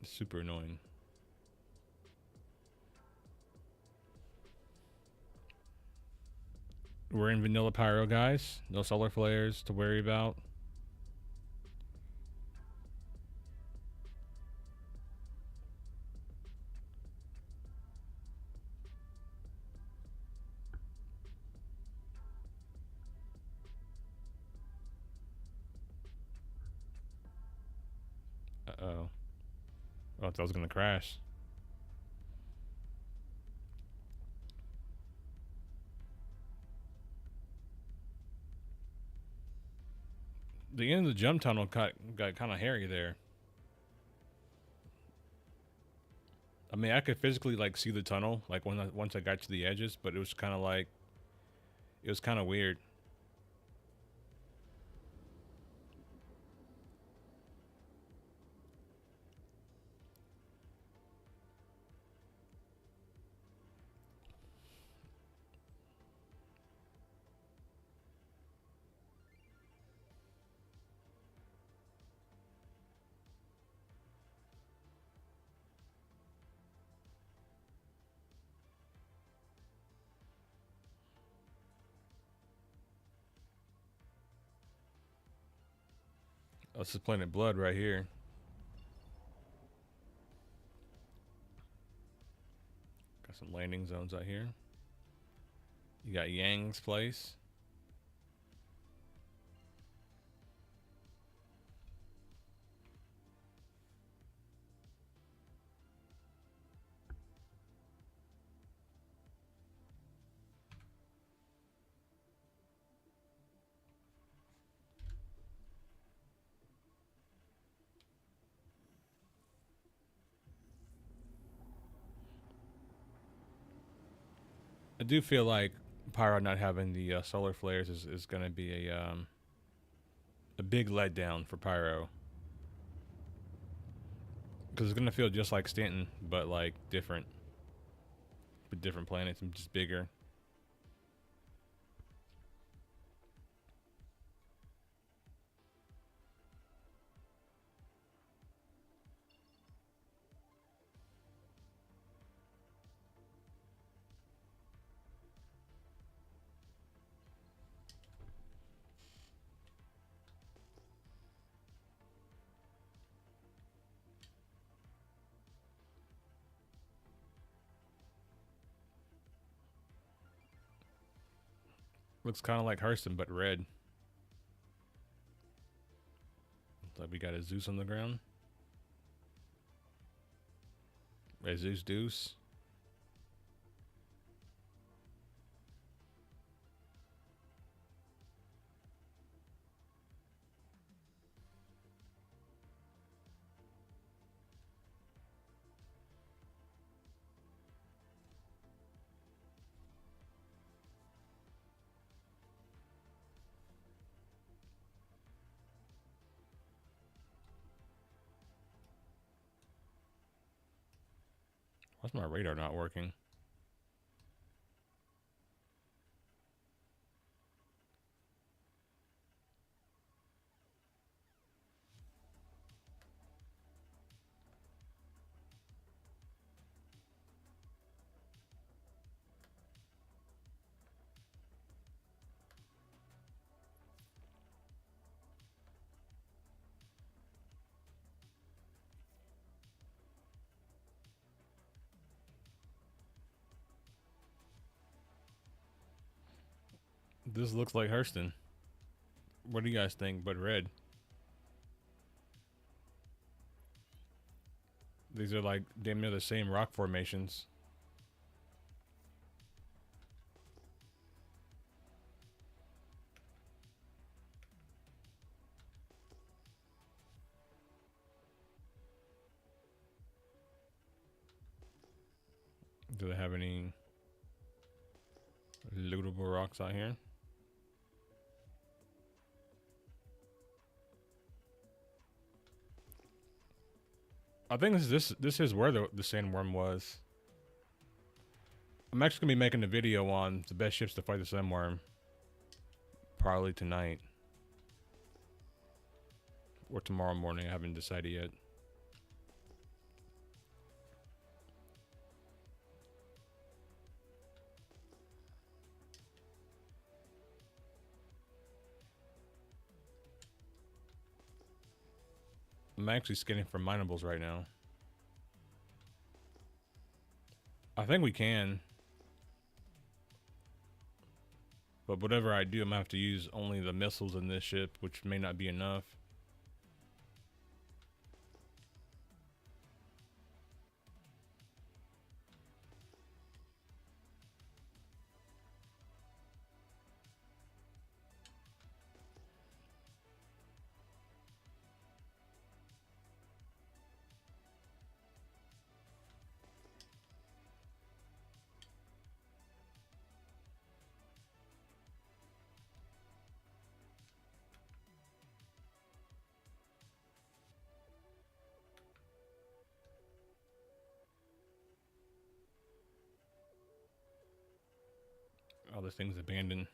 super annoying. We're in vanilla Pyro, guys. No solar flares to worry about. Uh-oh. I thought that was gonna crash. The end of the jump tunnel got kind of hairy there. I mean, I could physically like see the tunnel like once I got to the edges, but it was kind of like it was kind of weird. This is Planet Blood right here. Got some landing zones out here. You got Yang's place. I do feel like Pyro not having the solar flares is going to be a big letdown for Pyro. Because it's going to feel just like Stanton, but like different. With different planets and just bigger. Looks kind of like Hurston, but red. Looks like we got a Zeus on the ground. A Zeus Deuce. Why's my radar not working? This looks like Hurston. What do you guys think? But red. These are like damn near the same rock formations. Do they have any lootable rocks out here? I think this is where the sandworm was. I'm actually gonna be making a video on the best ships to fight the sandworm. Probably tonight. Or tomorrow morning, I haven't decided yet. I'm actually scanning for minables right now. I think we can. But whatever I do, I'm gonna have to use only the missiles in this ship, which may not be enough. Oh, this thing's abandoned.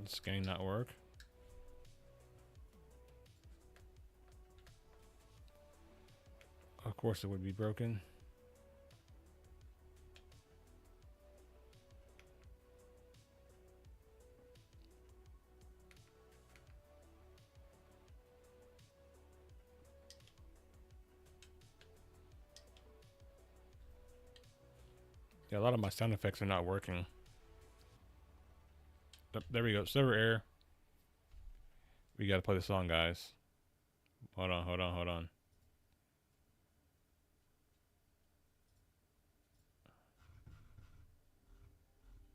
Scanning not work. Of course it would be broken. Yeah, a lot of my sound effects are not working. There we go. Server error. We gotta play the song, guys. Hold on, hold on, hold on.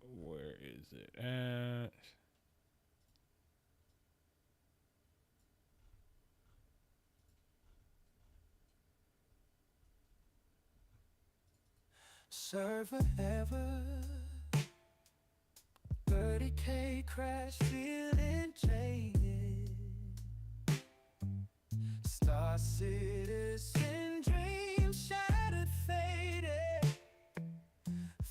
Where is it at? Server error. 30K crash, feeling jaded. Star citizen dreams shattered, faded.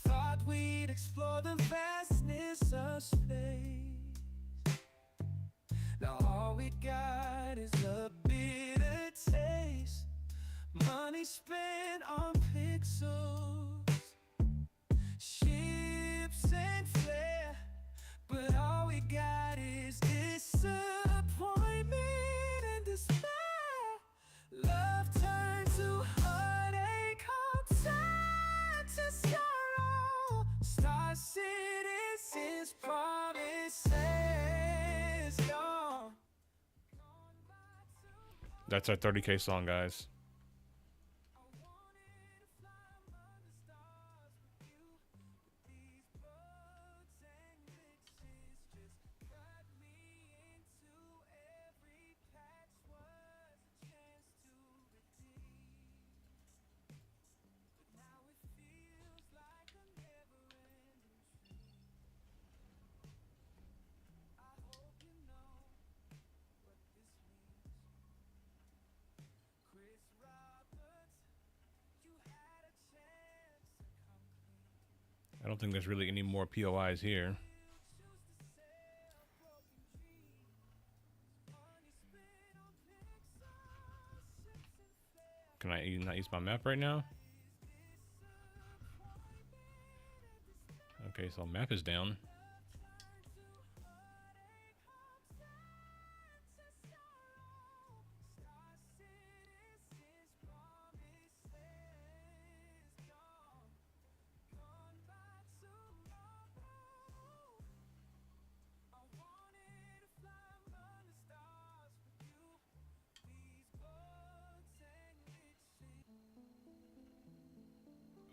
Thought we'd explore the vastness of space. Now all we got is a bitter taste. Money spent on pixels, ships and flair. But all we got is disappointment and despair. Love turned to heartache, hope turned to sorrow. Star citizens promises gone. That's our 30K song, guys. I don't think there's really any more POIs here. Can I not use my map right now? Okay, so map is down.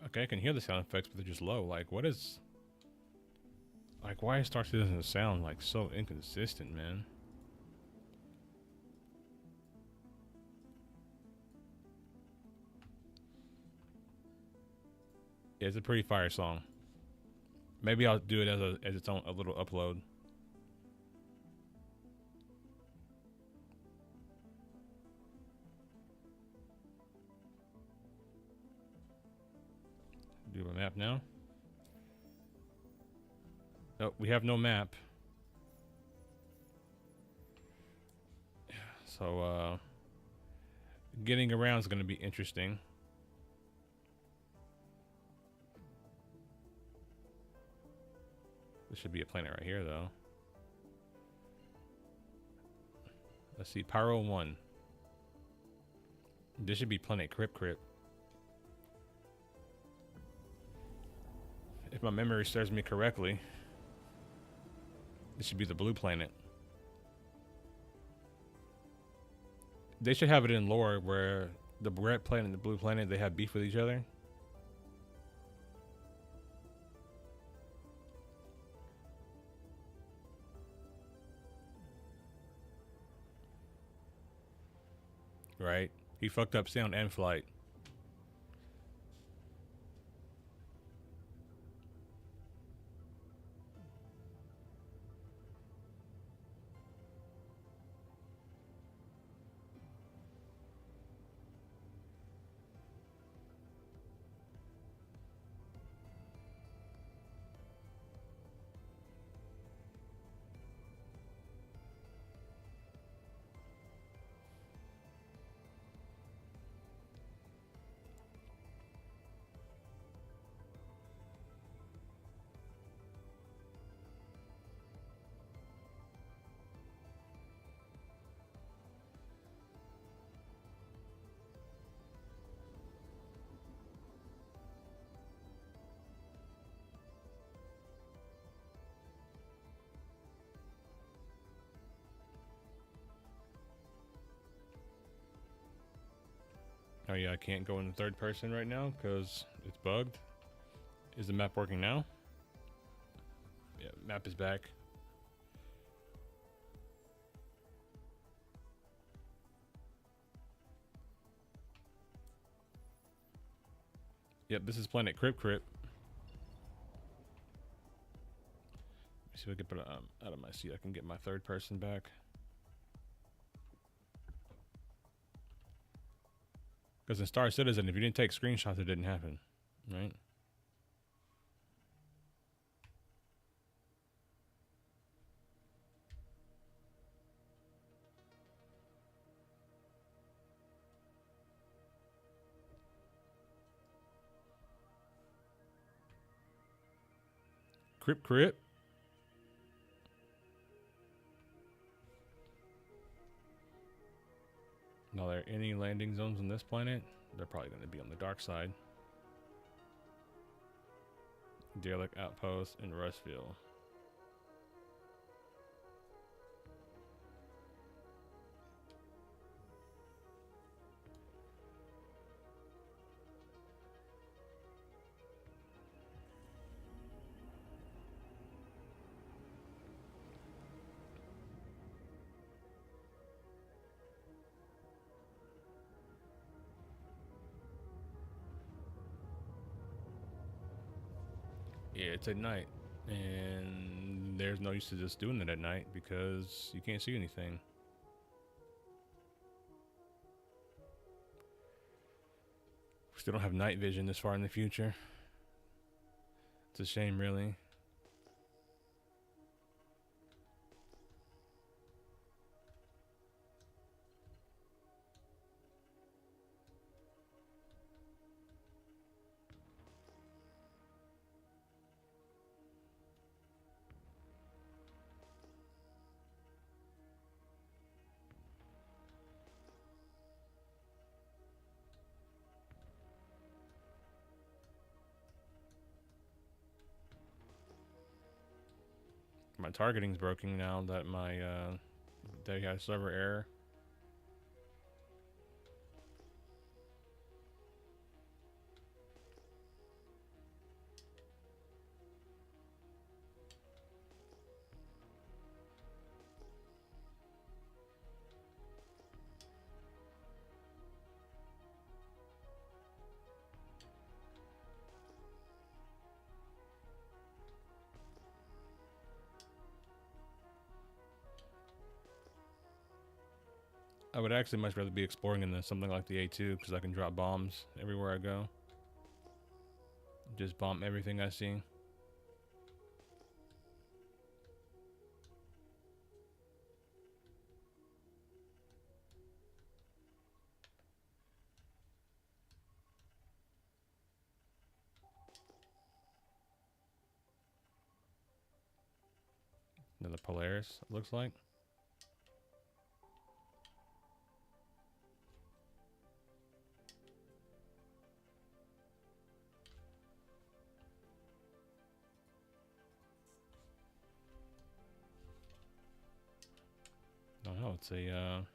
Okay, I can hear the sound effects, but they're just low. Like, what is... Like, why Star Citizen sound, like, so inconsistent, man? Yeah, it's a pretty fire song. Maybe I'll do it as its own, a little upload. Do a map now. Oh, we have no map. So, getting around is going to be interesting. This should be a planet right here, though. Let's see, Pyro 1. This should be planet Crypt. If my memory serves me correctly, this should be the blue planet. They should have it in lore where the red planet and the blue planet, they have beef with each other. Right? He fucked up sound and flight. Oh yeah, I can't go in the third person right now because it's bugged. Is the map working now? Yeah, map is back. Yep, this is Planet Crip Crip. See if I can put it out of my seat. I can get my third person back. Because in Star Citizen, if you didn't take screenshots, it didn't happen, right? Crip Crip. Now, are there any landing zones on this planet? They're probably going to be on the dark side. Derelict Outpost in Rushville. Yeah, it's at night, and there's no use to just doing it at night because you can't see anything. We still don't have night vision this far in the future. It's a shame, really. My targeting's broken now that my they had server error. I would actually much rather be exploring in something like the A2 because I can drop bombs everywhere I go. Just bomb everything I see. Another Polaris, it looks like. Oh no, it's a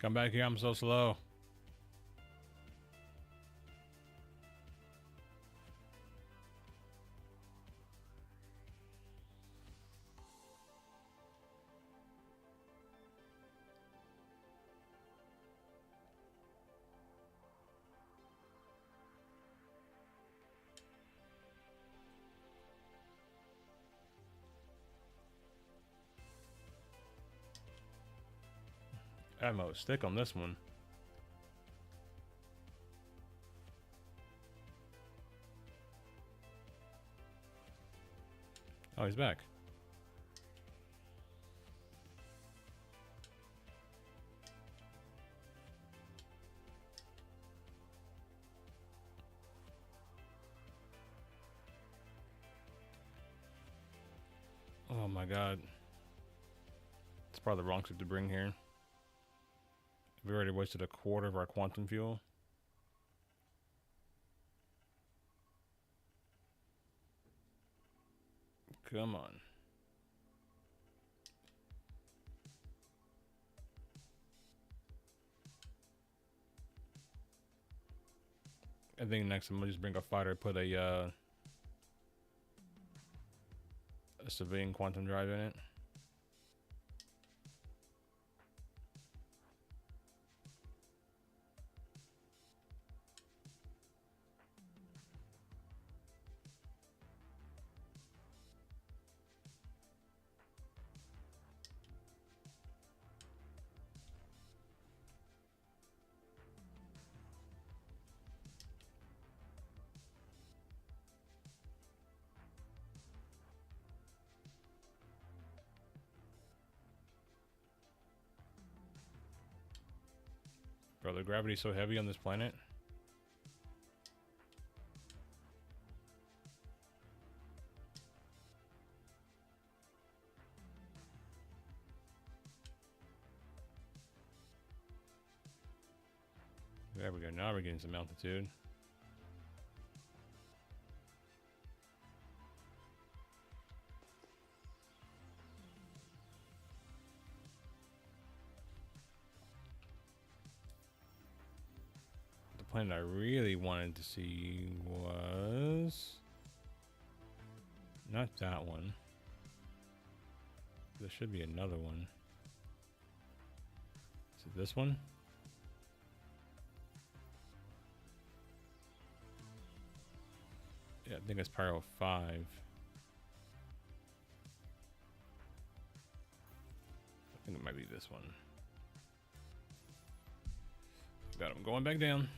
come back here, I'm so slow. Ammo stick on this one. Oh, he's back. Oh my god. It's probably the wrong ship to bring here. We already wasted a quarter of our quantum fuel. Come on. I think next I'm gonna just bring a fighter, put a civilian quantum drive in it. Bro, the gravity's so heavy on this planet. There we go. Now we're getting some altitude. The planet I really wanted to see was not that one. There should be another one. Is it this one? Yeah, I think it's Pyro 5. I think it might be this one. Got him going back down.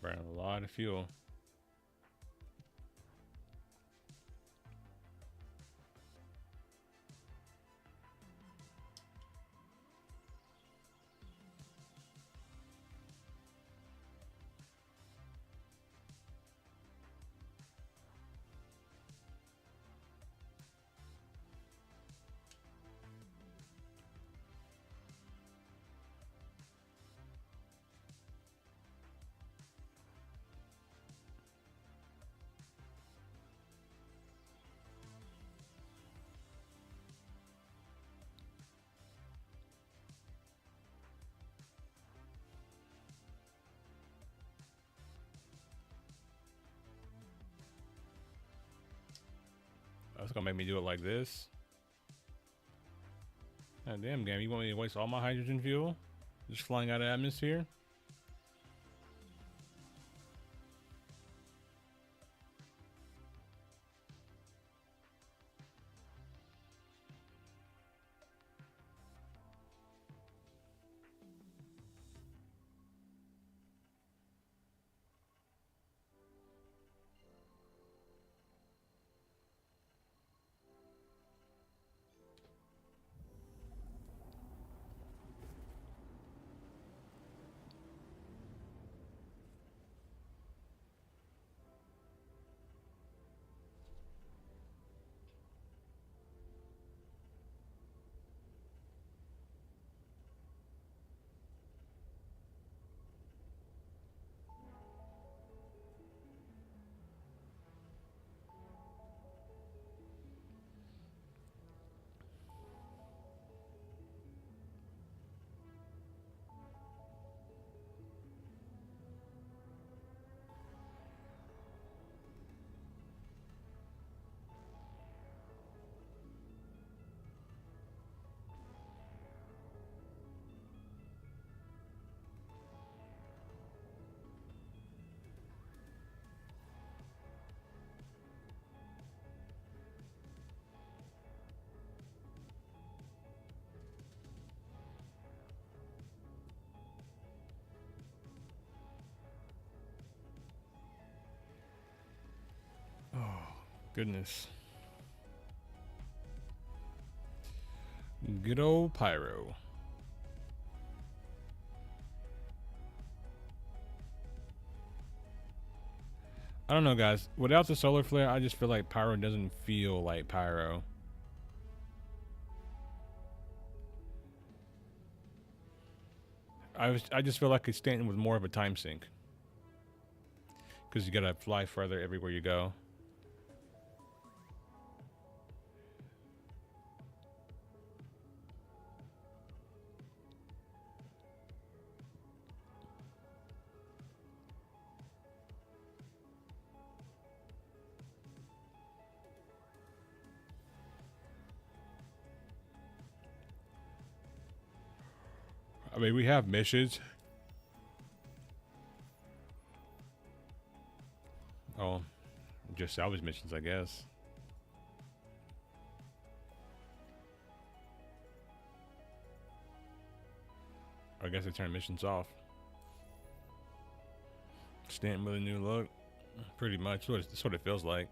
Burning a lot of fuel. That's gonna make me do it like this. God damn, game, you want me to waste all my hydrogen fuel? Just flying out of atmosphere? Goodness. Good old Pyro. I don't know, guys. Without the solar flare, I just feel like Pyro doesn't feel like Pyro. I just feel like it's Stanton with more of a time sink. Because you gotta fly further everywhere you go. I mean, we have missions. Oh, just salvage missions, I guess. I guess I turn missions off. Stanton with a new look. Pretty much. That's what it feels like.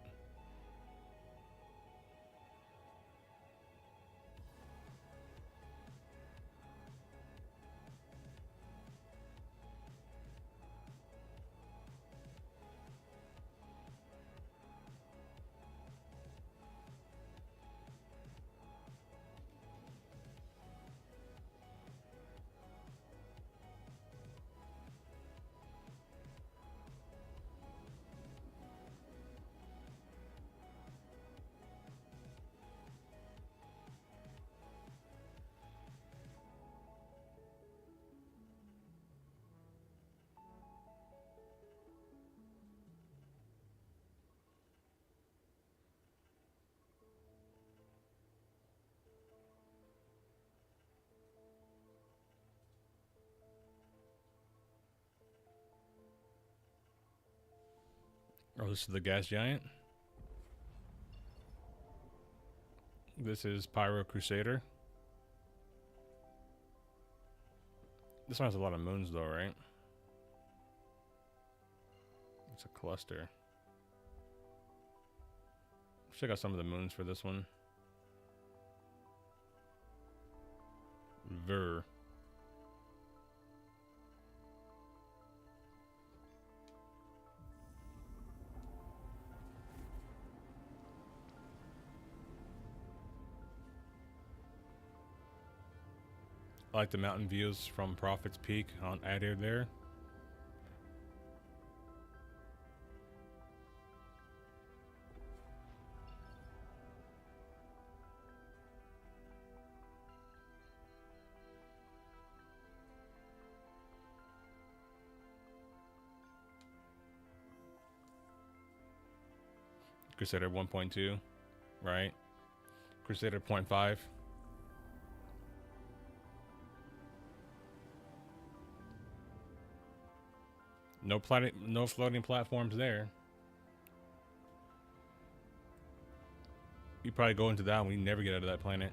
Oh, this is the gas giant. This is Pyro Crusader. This one has a lot of moons though, right? It's a cluster. Let's check out some of the moons for this one. Ver. I like the mountain views from Prophet's Peak on Adair there. Crusader 1.2, right? Crusader 0.5. No planet, no floating platforms there. You probably go into that one, we never get out of that planet.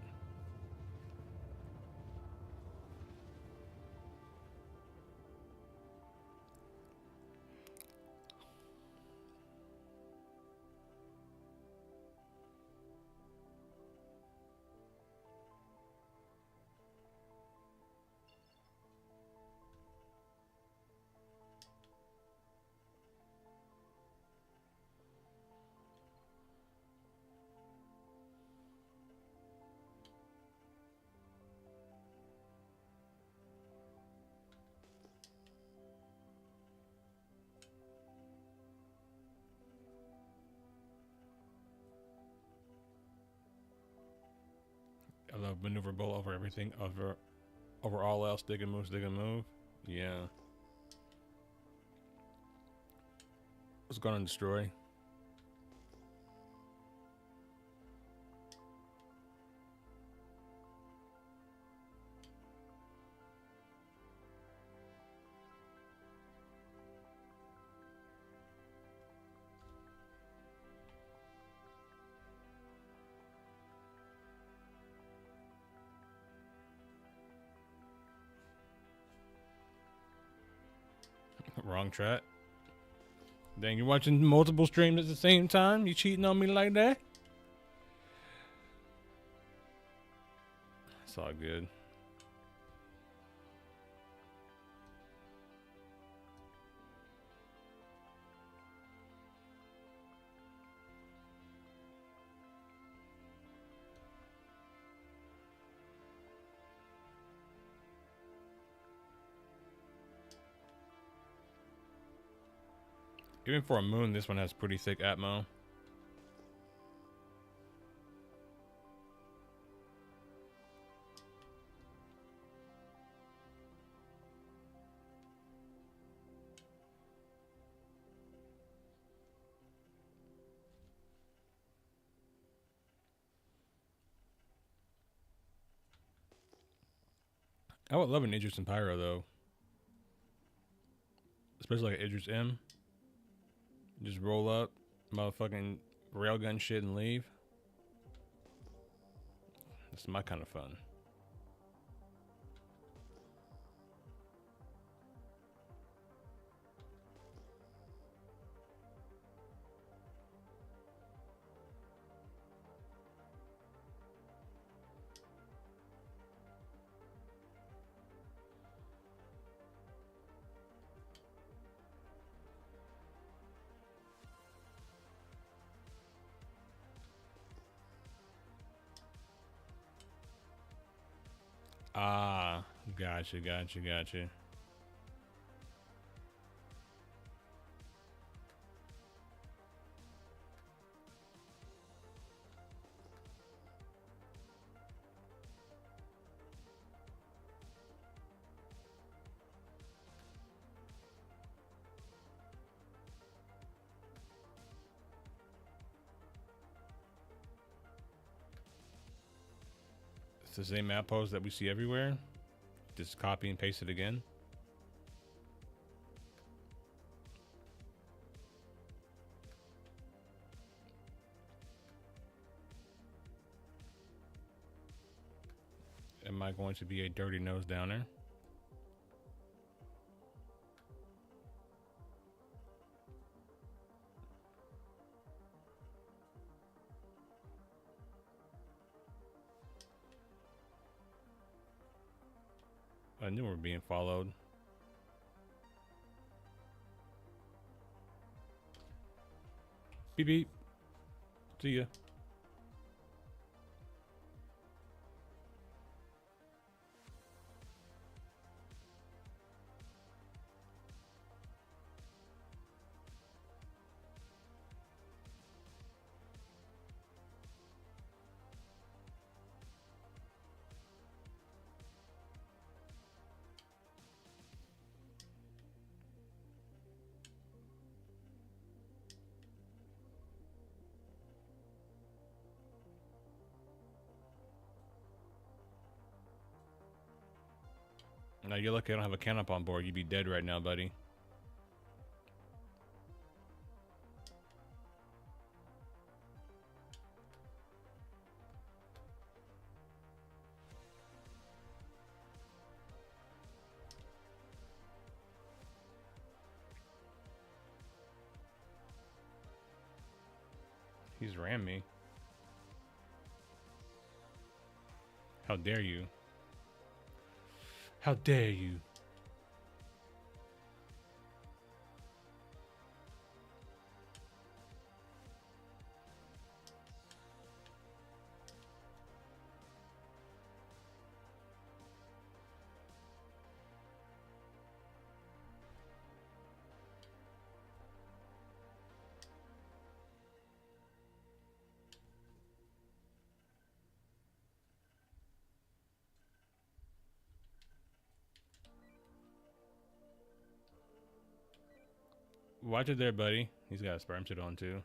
I love maneuverable over everything, over all else. Dig and move, dig and move. Yeah. What's going to destroy? Wrong track. Dang, you're watching multiple streams at the same time? You cheating on me like that? It's all good. Even for a moon, this one has pretty thick atmo. I would love an Idris and Pyro though. Especially like an Idris M. Just roll up, motherfucking railgun shit and leave. That's my kind of fun. Ah, gotcha. It's the same map pose that we see everywhere. Just copy and paste it again. Am I going to be a dirty nose downer? I knew we were being followed. Beep beep. See ya. Now you're lucky I don't have a canop on board. You'd be dead right now, buddy. He's rammed me. How dare you? How dare you? Watch it there, buddy. He's got a sperm suit on too.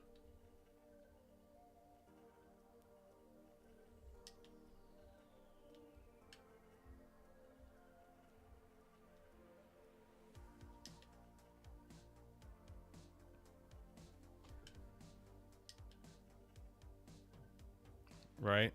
Right?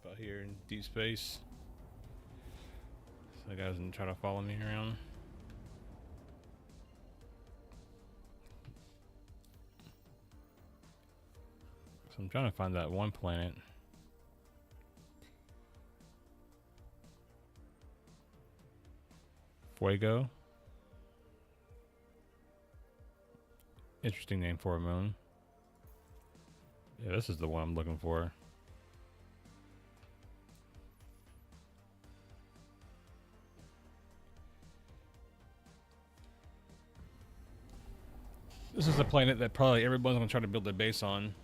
out here in deep space. So the guys can try to follow me around. So I'm trying to find that one planet. Fuego. Interesting name for a moon. Yeah, this is the one I'm looking for. This is the planet that probably everyone's gonna try to build their base on.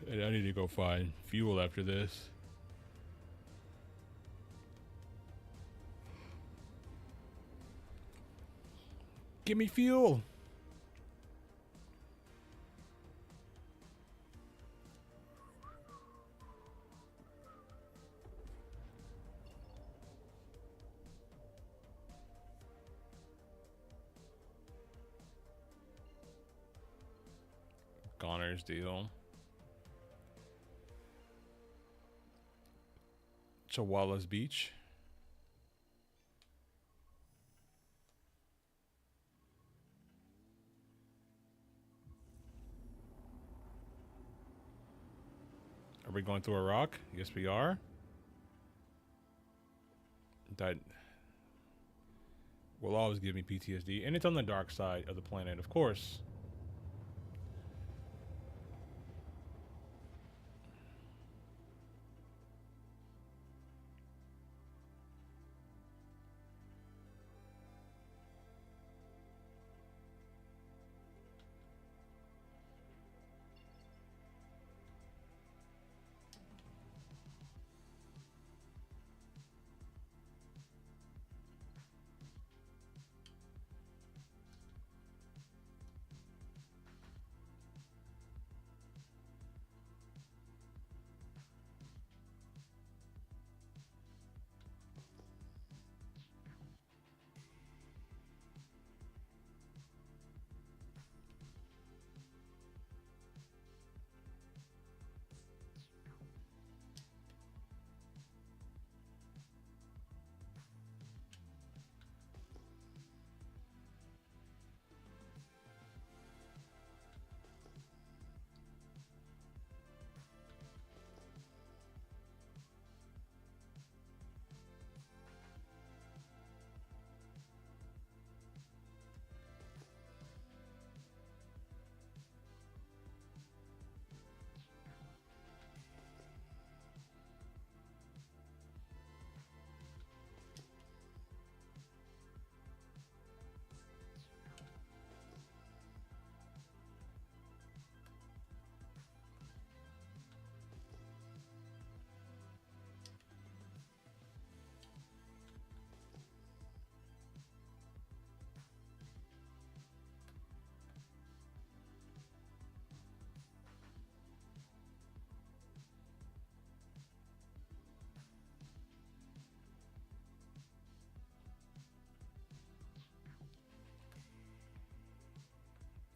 And I need to go find fuel after this. Give me fuel! Goner's deal. Chihuahua's Beach. Are we going through a rock? Yes, we are. That will always give me PTSD. And it's on the dark side of the planet, of course.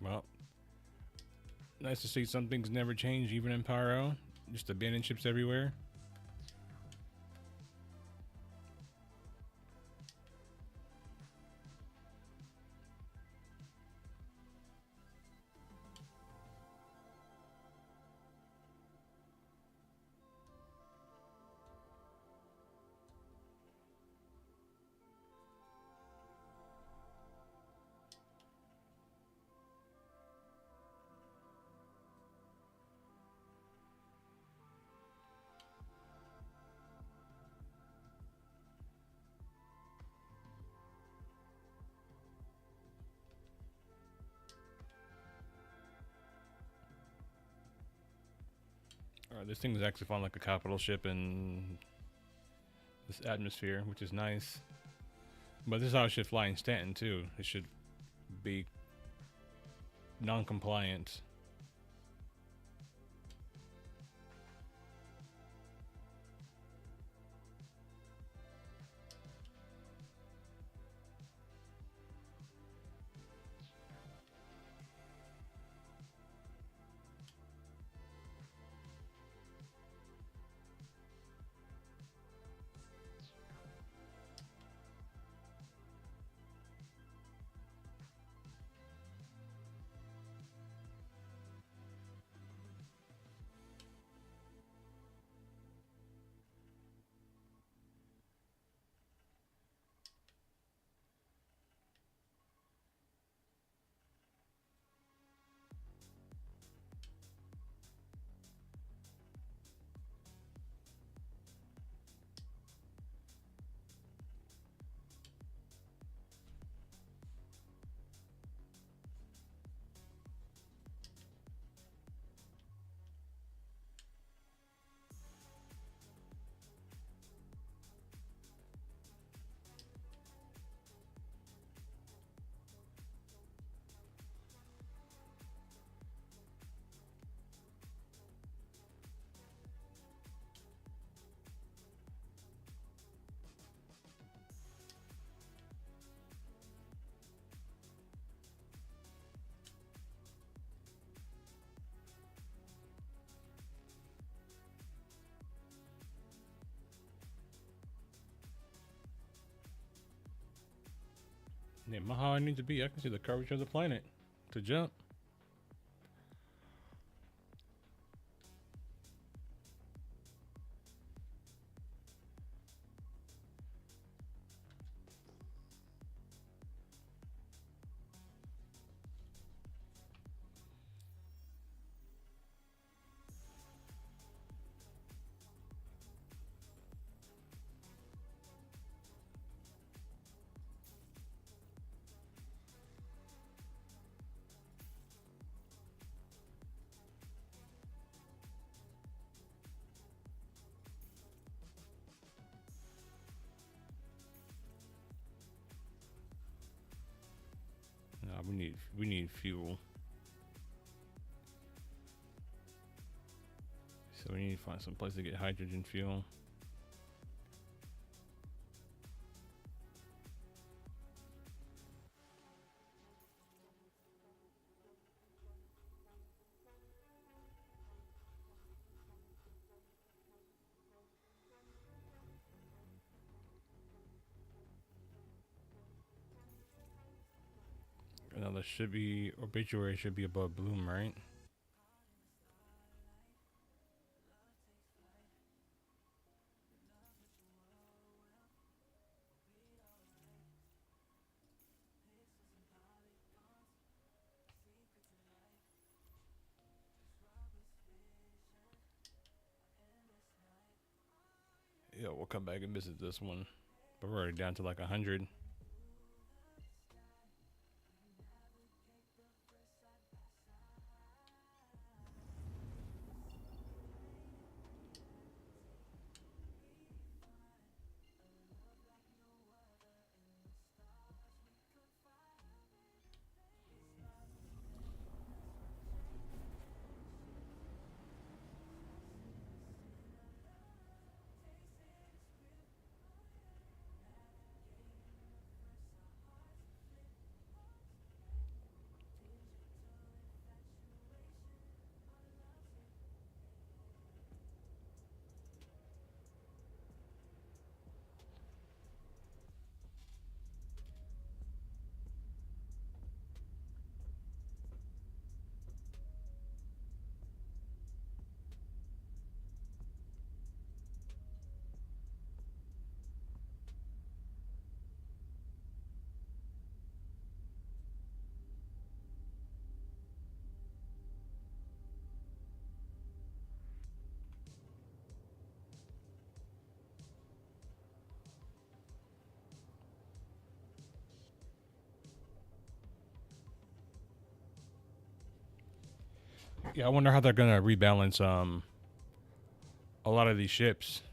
Well, nice to see some things never change, even in Pyro. Just abandoned ships everywhere. Alright, this thing is actually flying like a capital ship in this atmosphere, which is nice. But this is how it should fly in Stanton too. It should be non-compliant. Damn, how high I need to be? I can see the curvature of the planet to jump. Nah, we need fuel. So we need to find some place to get hydrogen fuel. Now there should be obituary should be above Bloom, right? Yeah, we'll come back and visit this one. But we're already down to like 100. Yeah, I wonder how they're gonna rebalance a lot of these ships,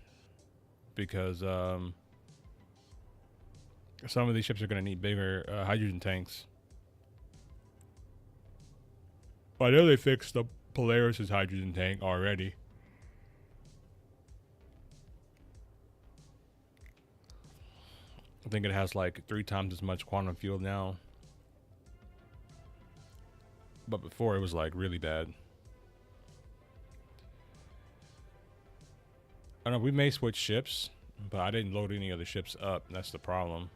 because some of these ships are gonna need bigger hydrogen tanks. I know they fixed the Polaris's hydrogen tank already. I think it has like 3 times as much quantum fuel now. But before it was like really bad. I don't know, we may switch ships, but I didn't load any of the ships up. That's the problem.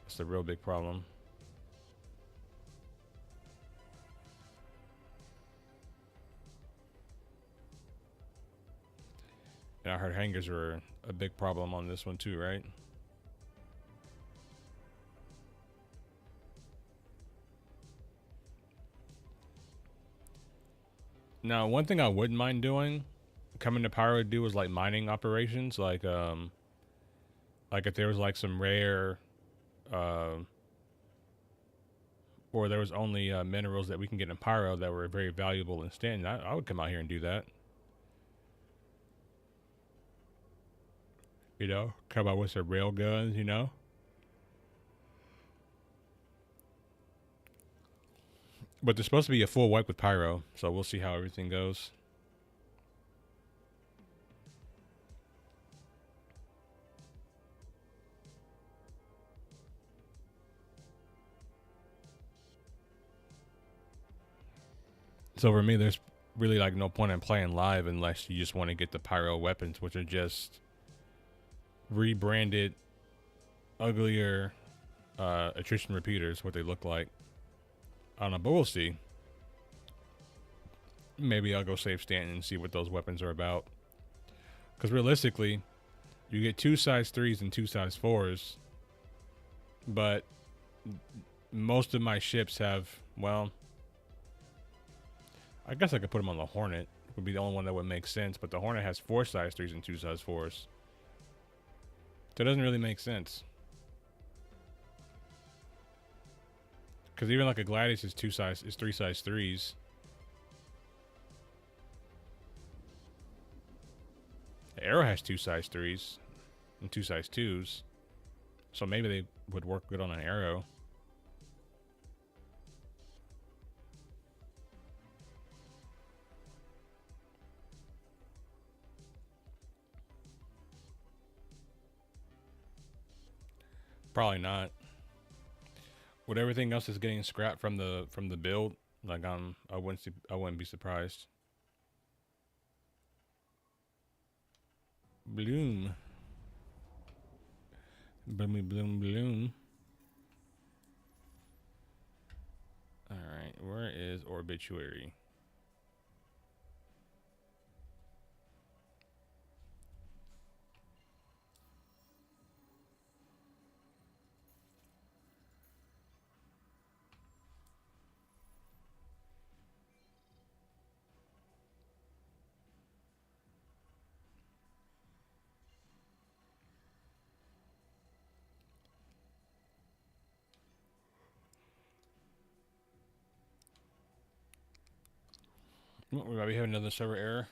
That's the real big problem. And I heard hangars were a big problem on this one too, right? Now, one thing I wouldn't mind doing, coming to Pyro to do, is like mining operations, like if there was like some rare, or there was only minerals that we can get in Pyro that were very valuable in Stanton, I would come out here and do that. You know, come out with some rail guns, you know. But there's supposed to be a full wipe with Pyro, so we'll see how everything goes. So for me, there's really like no point in playing live unless you just want to get the Pyro weapons, which are just rebranded, uglier attrition repeaters, what they look like. I don't know, but we'll see. Maybe I'll go save Stanton and see what those weapons are about. Because realistically, you get 2 size 3s and 2 size 4s, but most of my ships have, well, I guess I could put them on the Hornet. Would be the only one that would make sense, but the Hornet has 4 size 3s and 2 size 4s. So it doesn't really make sense. Because even like a Gladius is 3 size 3s. The Arrow has 2 size 3s and 2 size 2s. So maybe they would work good on an Arrow. Probably not. With everything else that's getting scrapped from the build, like I wouldn't be surprised. Bloom. Bloomy bloom bloom. Alright, where is Obituary? Oh, we might be having another server error.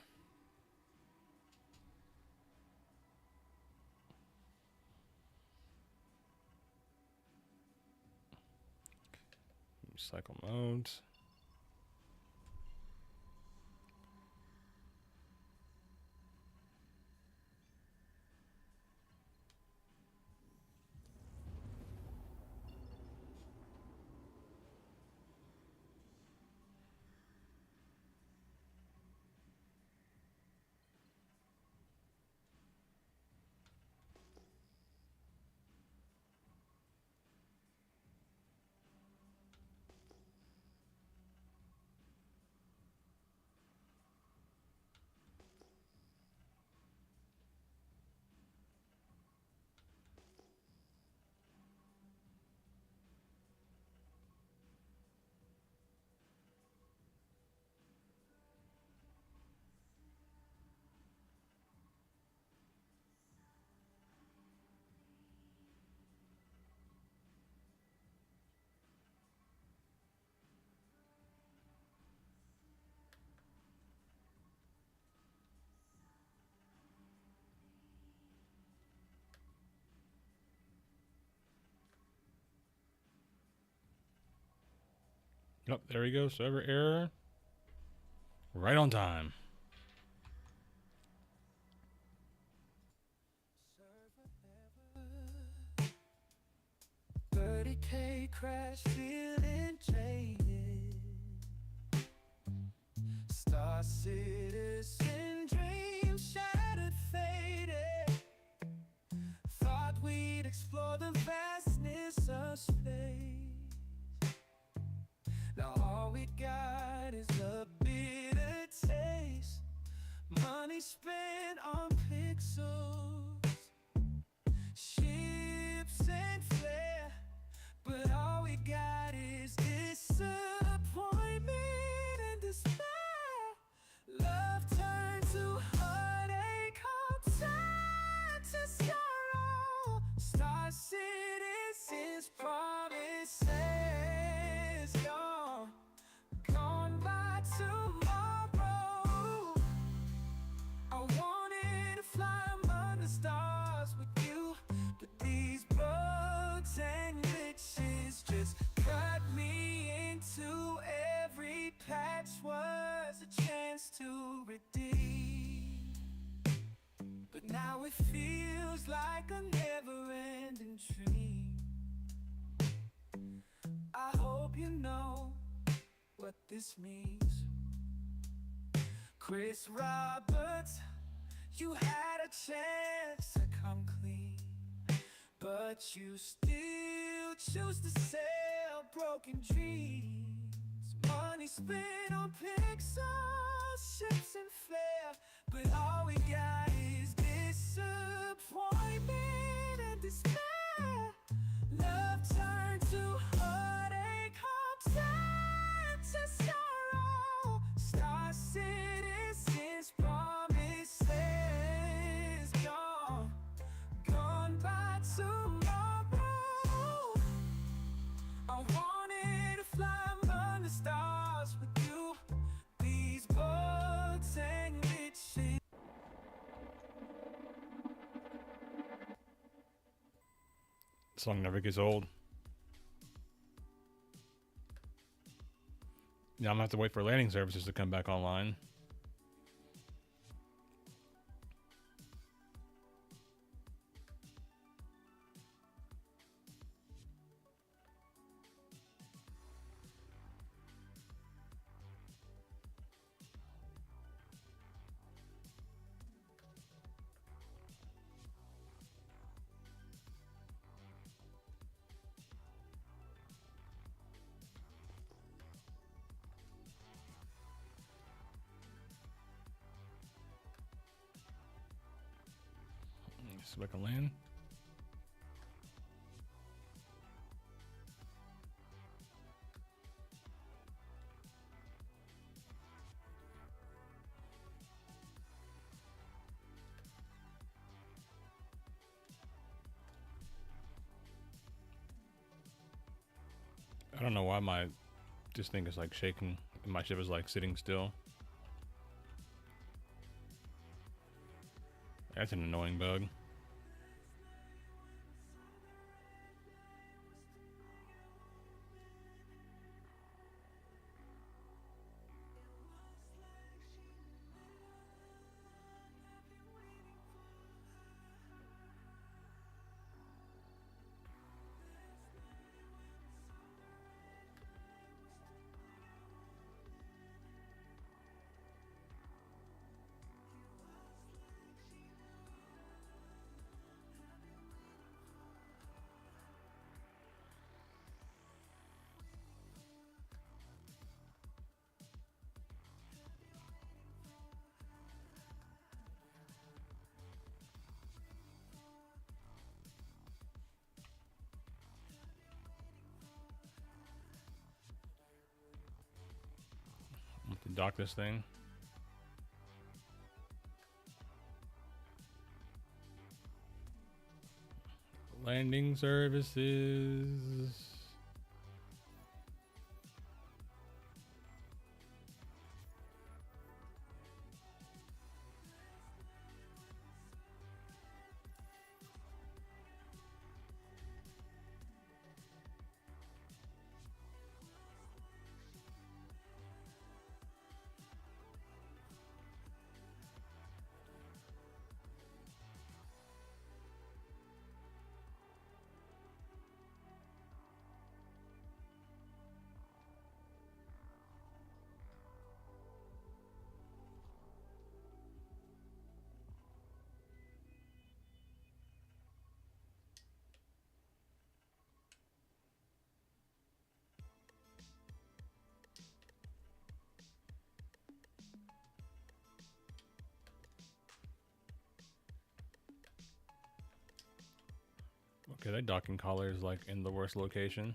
Cycle modes. Yep, there we go. Server error. Right on time. 30K crash, feeling jaded. Star citizen dreams shattered, faded. Thought we'd explore the vastness of space. Now all we got is a bitter taste. Money spent on pixels, ships and flair, but all we got is disappointment and despair. Love turned to heartache, hope turned to sorrow. Star citizens promises gone by tomorrow. I wanted to fly among the stars with you, but these bugs and glitches just cut me into every patch was a chance to redeem. But now it feels like a never-ending dream. I hope you know what this means. Chris Roberts, you had a chance to come clean. but you still choose to sell broken dreams. Money spent on pixels, ships and flair, but all we got is disappointment and despair. Love turned to heartache, hope turned to sorrow. Star citizens, promises gone, gone by tomorrow. I wanted to fly among the stars with you. These bugs and glitches. Song never gets old. Now I'm gonna have to wait for landing services to come back online. So I can land. I don't know why this thing is like shaking and my ship is like sitting still. That's an annoying bug. To dock this thing. Landing services. Okay, that docking collar is like in the worst location.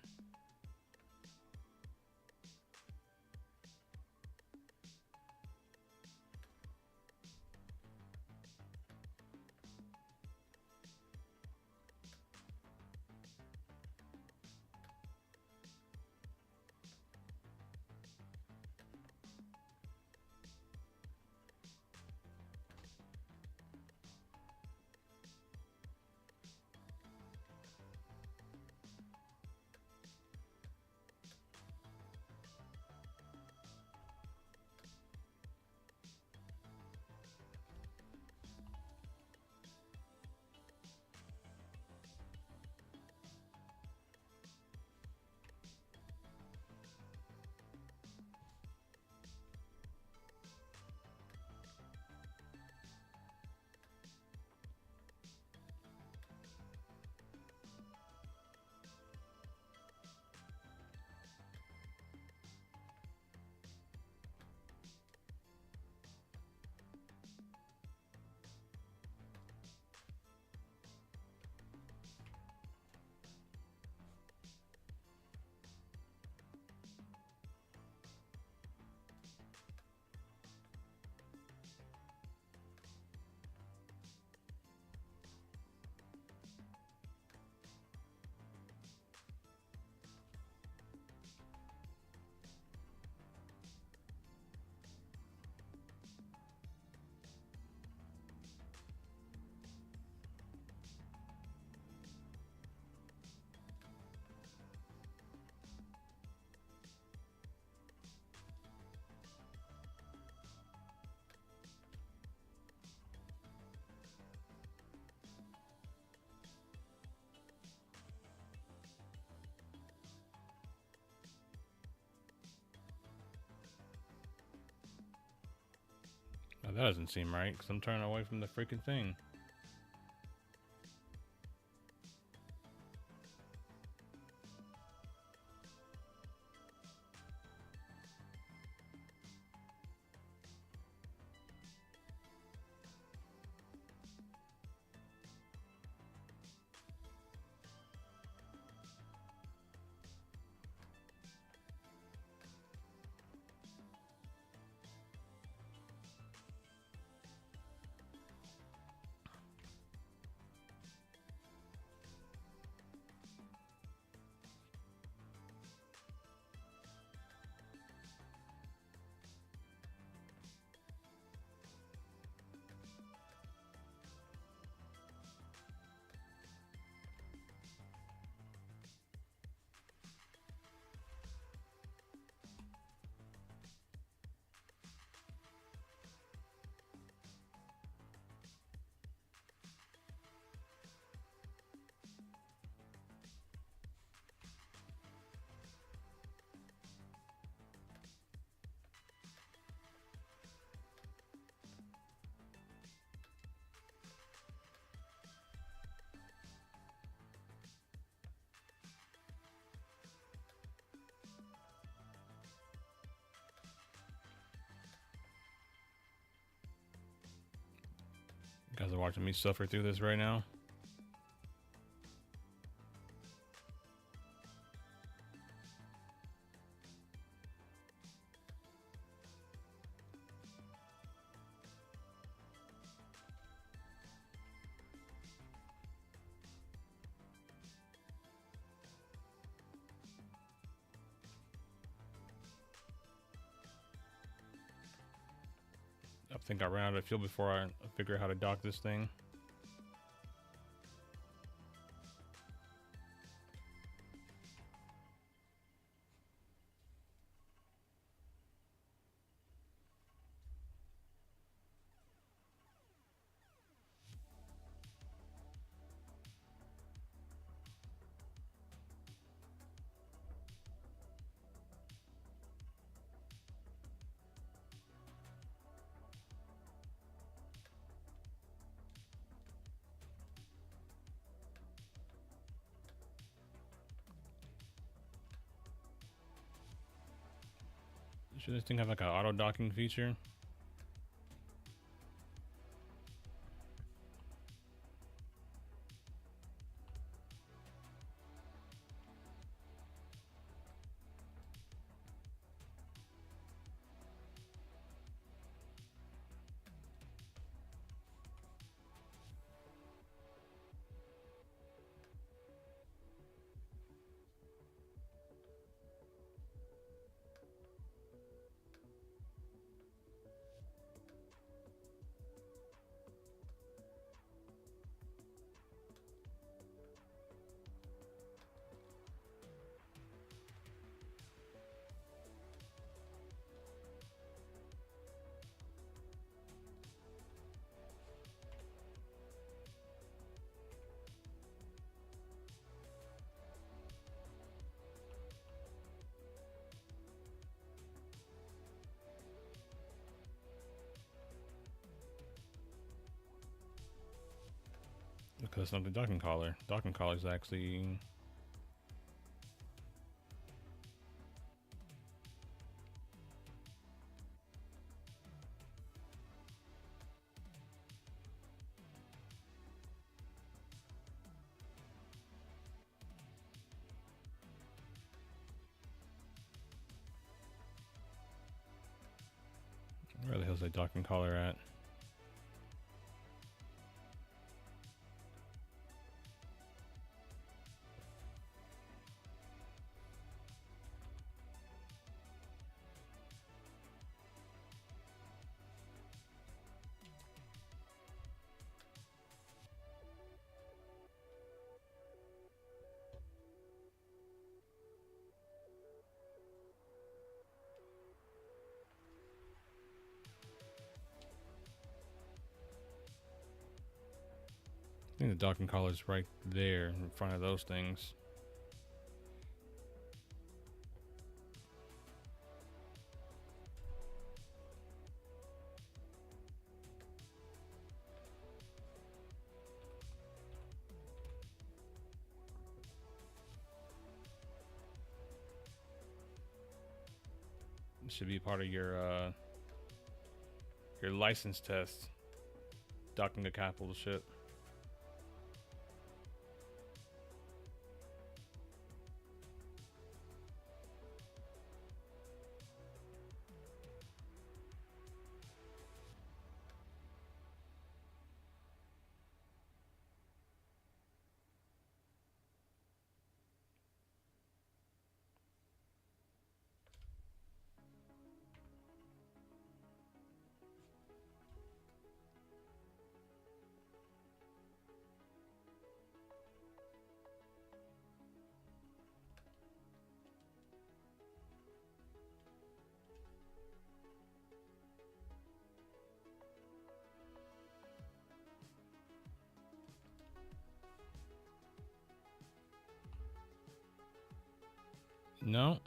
That doesn't seem right because I'm turning away from the freaking thing. You guys are watching me suffer through this right now. I think I ran out of fuel before I figure out how to dock this thing. Should this thing have like an auto docking feature? Because it's not the docking collar. Docking collar is actually... Where the hell's that docking collar at? I think the docking collar is right there in front of those things. should be part of your license test. Docking a capital ship. No.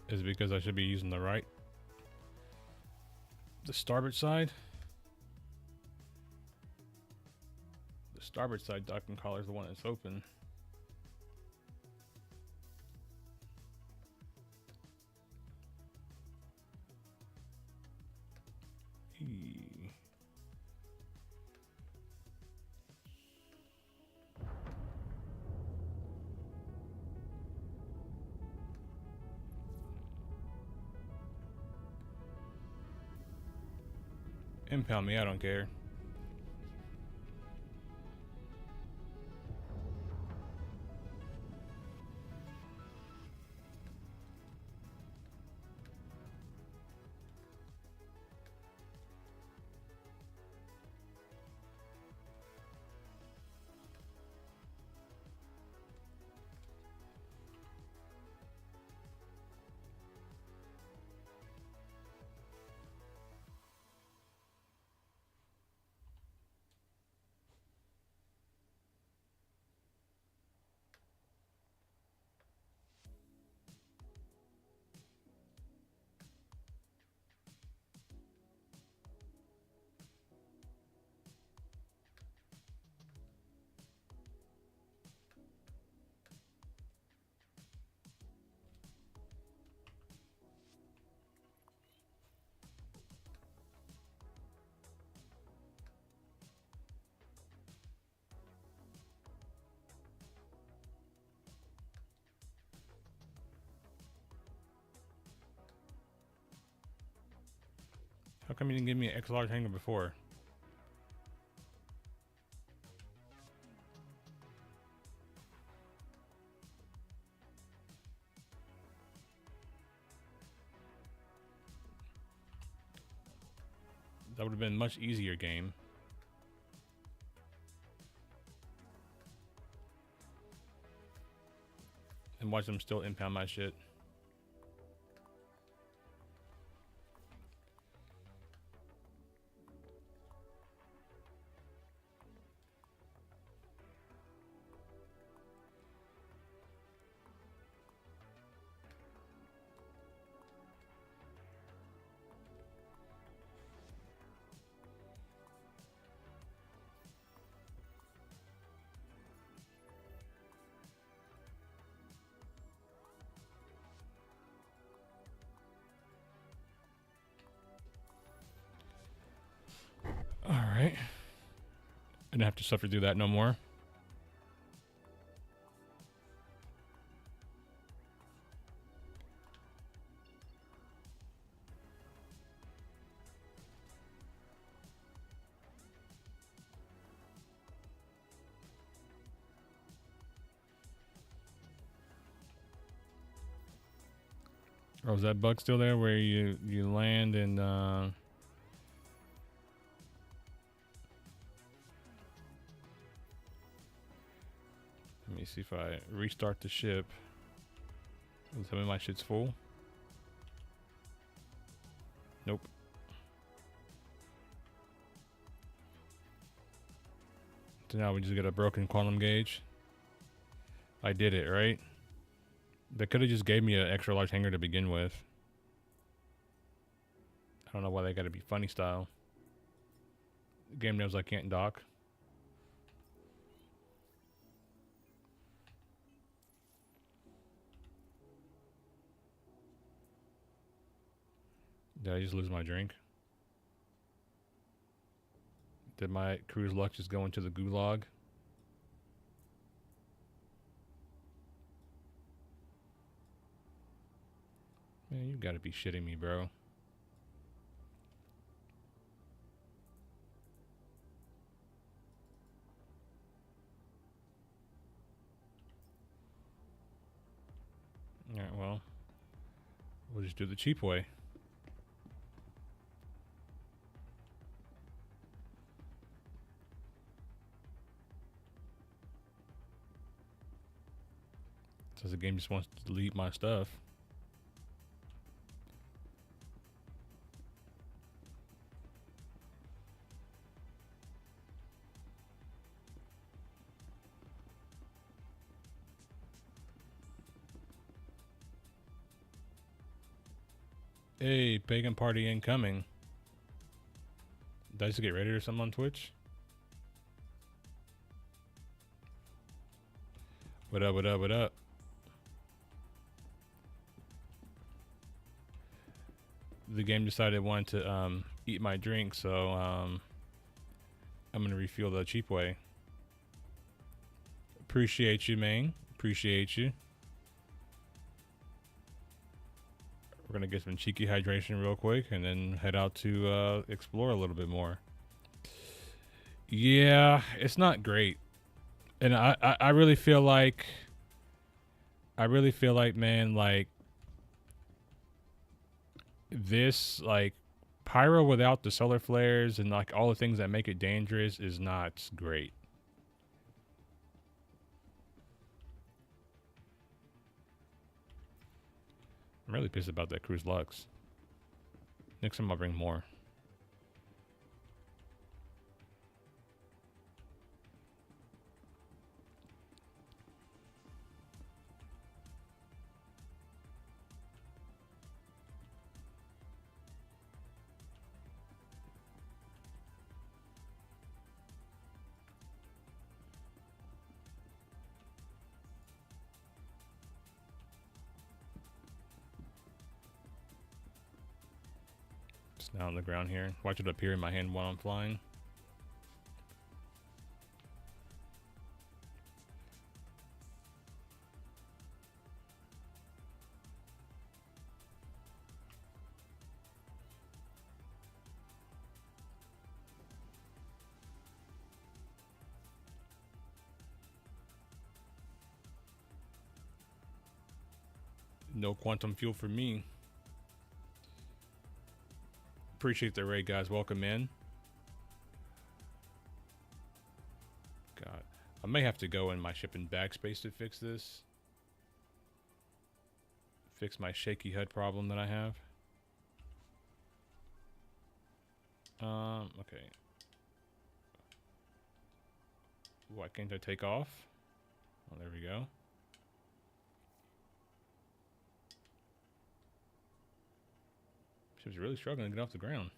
Is it because I should be using the starboard side? The starboard side docking collar is the one that's open. Eee. Impound me, I don't care. How come you didn't give me an X large hanger before? That would have been a much easier game. And watch them still impound my shit. Alright. I didn't have to suffer through that no more. Oh, is that bug still there where you land and let me see if I restart the ship. Tell me my shit's full. Nope. So now we just get a broken quantum gauge. I did it, right? They could have just gave me an extra large hanger to begin with. I don't know why they gotta be funny style. The game knows I can't dock. Did I just lose my drink? Did my cruise luck just go into the gulag? Man, you gotta be shitting me, bro. Alright, well, we'll just do the cheap way. Says the game just wants to delete my stuff. Hey, pagan party incoming. Did I just get ready or something on Twitch? What up, what up, what up? The game decided it wanted to eat my drink, so I'm gonna refuel the cheap way. Appreciate you, man. Appreciate you. We're gonna get some cheeky hydration real quick and then head out to explore a little bit more. Yeah, it's not great. And I really feel like man, like this, like Pyro without the solar flares and like all the things that make it dangerous is not great. I'm really pissed about that cruise lux. Next time I'll bring more. Now on the ground here. Watch it appear in my hand while I'm flying. No quantum fuel for me. Appreciate the raid, guys. Welcome in. God, I may have to go in my shipping backspace to fix this. Fix my shaky HUD problem that I have. Okay. Why can't I take off? Oh, there we go. She was really struggling to get off the ground.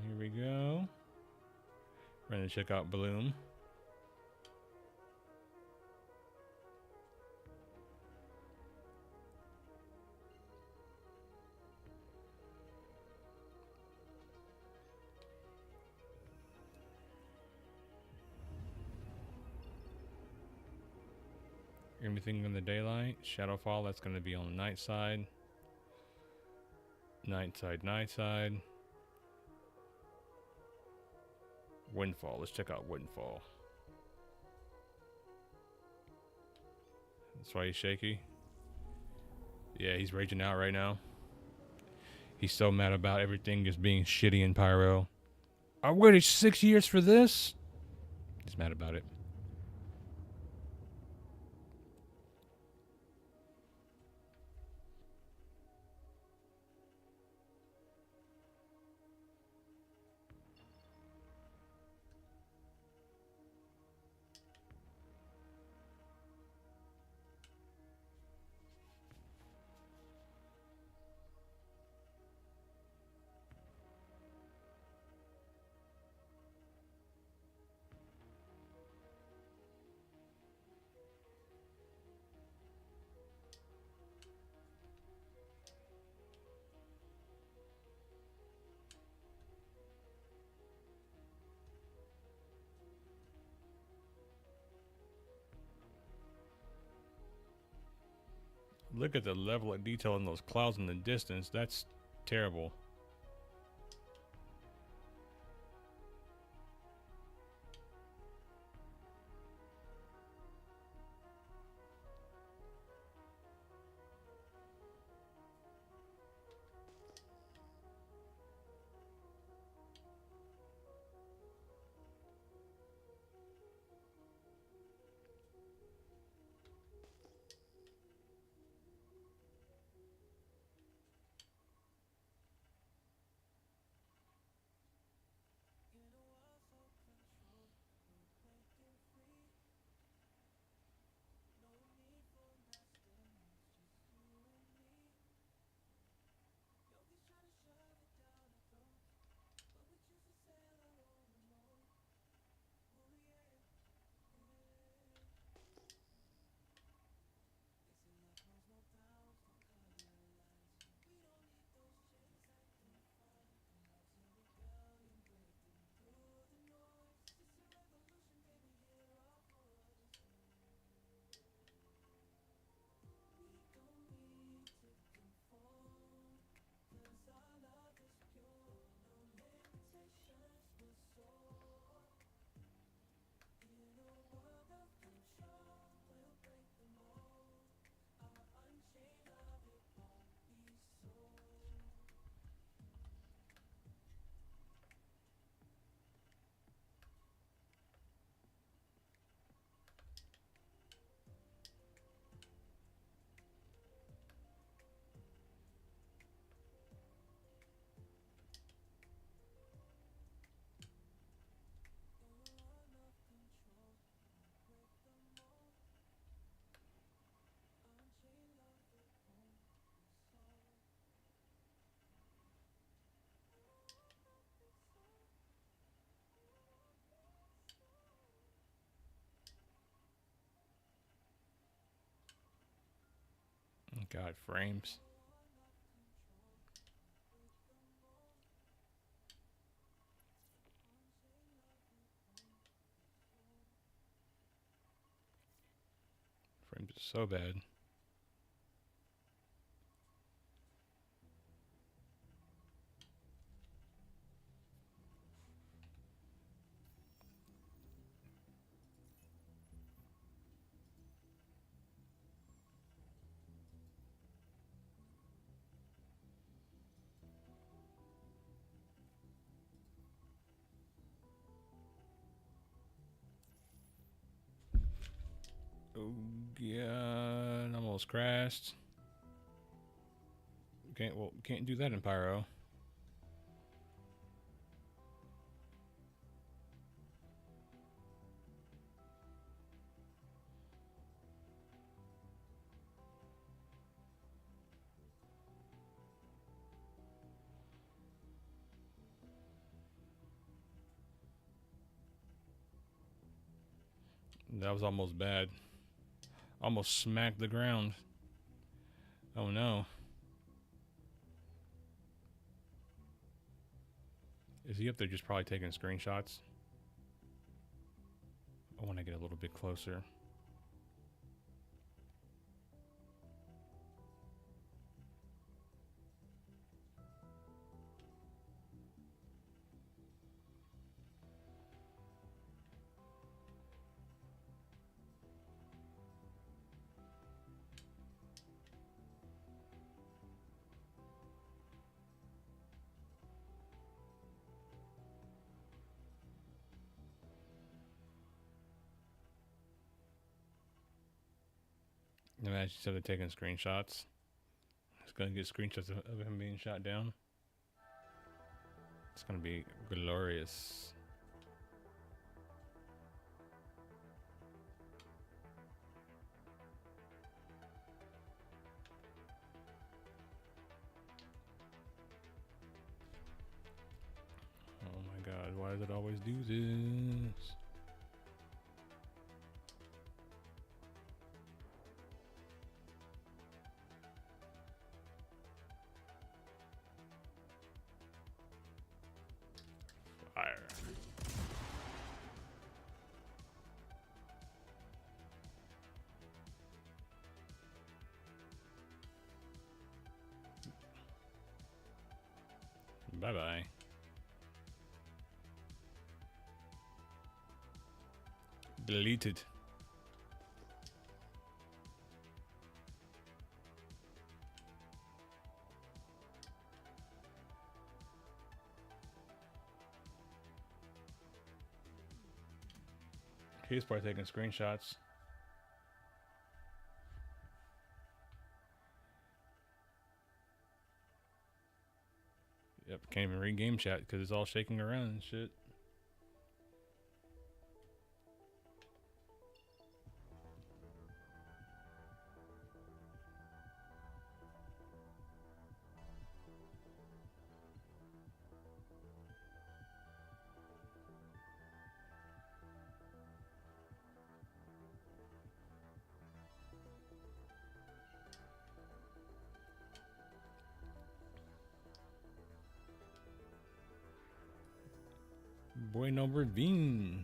Here we go. We're gonna check out Bloom. Everything in the daylight. Shadowfall, that's going to be on the night side. Night side, night side. Windfall. Let's check out Windfall. That's why he's shaky. Yeah, he's raging out right now. He's so mad about everything just being shitty in Pyro. I waited 6 years for this. He's mad about it. Look at the level of detail in those clouds in the distance. That's terrible. God, frames. Frames are so bad. Oh God, almost crashed. Can't do that in Pyro. That was almost bad. Almost smacked the ground. Oh no. Is he up there just probably taking screenshots? I want to get a little bit closer. Imagine instead of taking screenshots, it's gonna get screenshots of him being shot down. It's gonna be glorious. Oh my god, why does it always do this? Fire. Bye-bye. Deleted. He's probably taking screenshots. Yep, can't even read game chat because it's all shaking around and shit. Boy number Bean.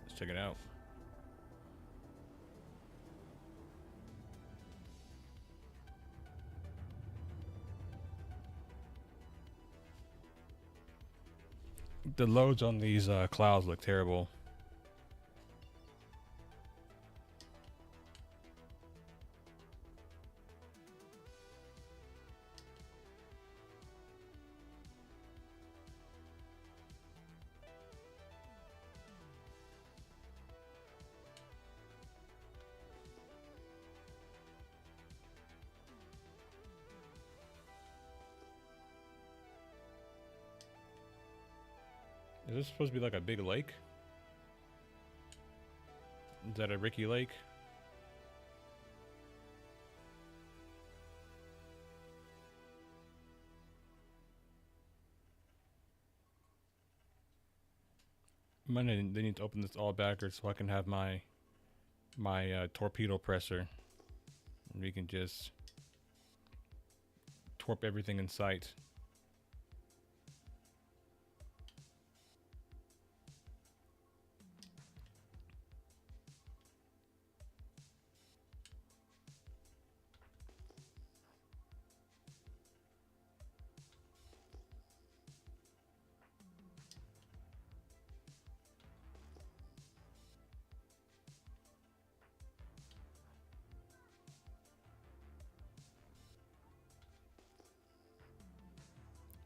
Let's check it out. The loads on these clouds look terrible. Is this supposed to be like a big lake? Is that a Ricky Lake? They need to open this all backwards so I can have my torpedo presser. And we can just torp everything in sight.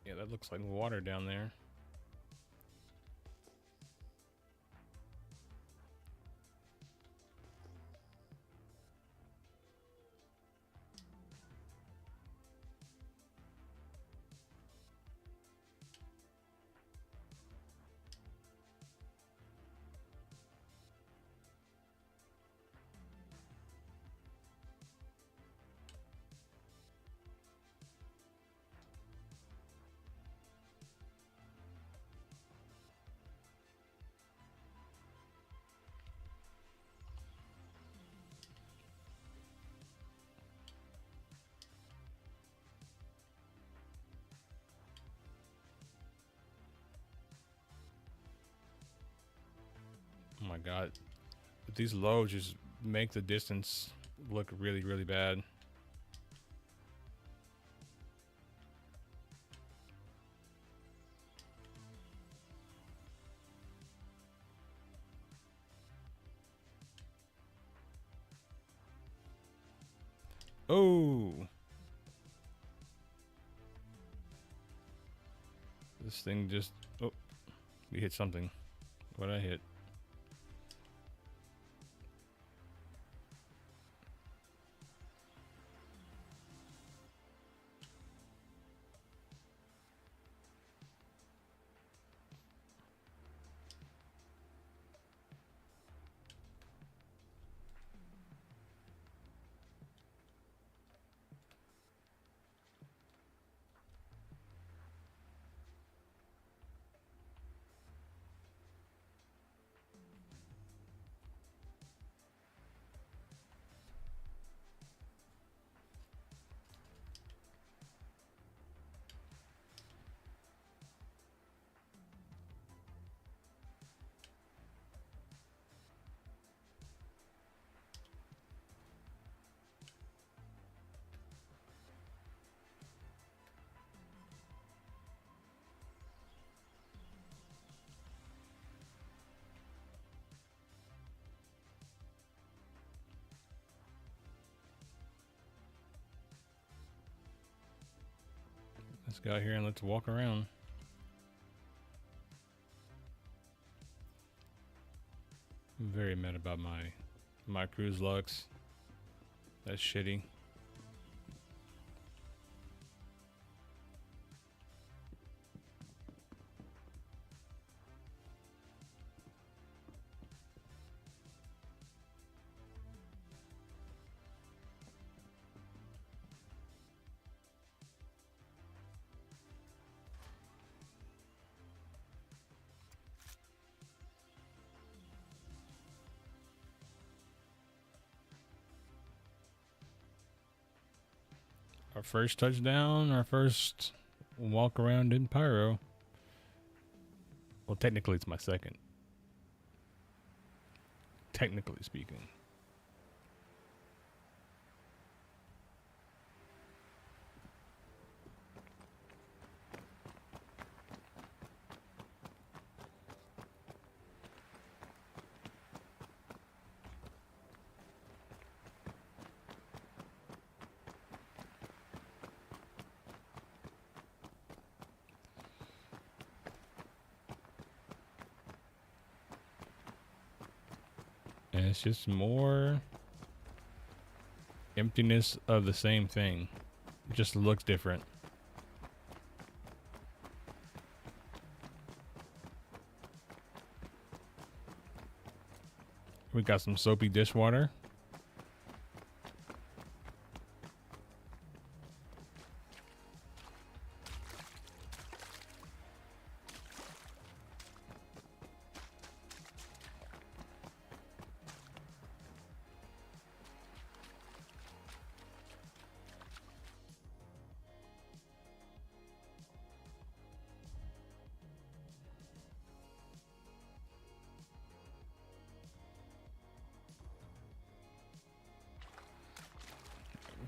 Yeah, that looks like water down there. Oh my god. These loads just make the distance look really, really bad. Oh! This thing just... Oh. We hit something. What did I hit? Let's go out here and let's walk around. I'm very mad about my cruise lux. That's shitty. Our first touchdown, our first walk around in Pyro. Well, technically it's my second. Technically speaking. And it's just more emptiness of the same thing. It just looks different. We got some soapy dishwater.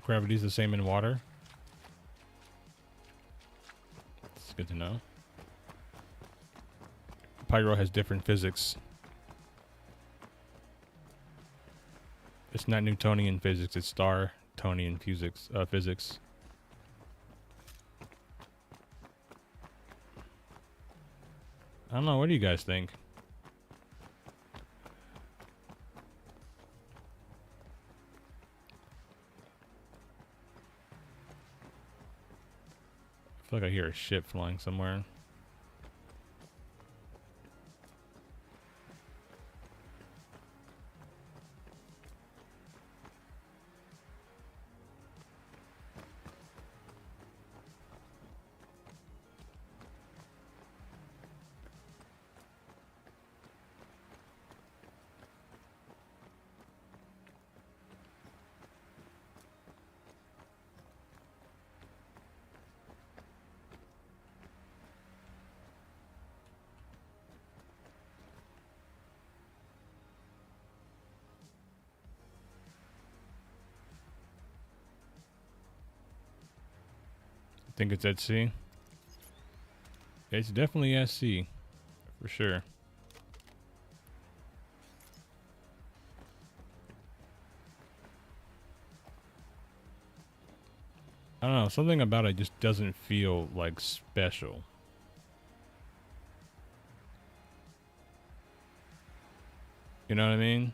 Gravity's the same in water. It's good to know. Pyro has different physics. It's not Newtonian physics, it's Star-Tonian physics. I don't know, what do you guys think? I feel like I hear a ship flying somewhere. Think it's at sea? It's definitely at sea, for sure. I don't know, something about it just doesn't feel like special. You know what I mean?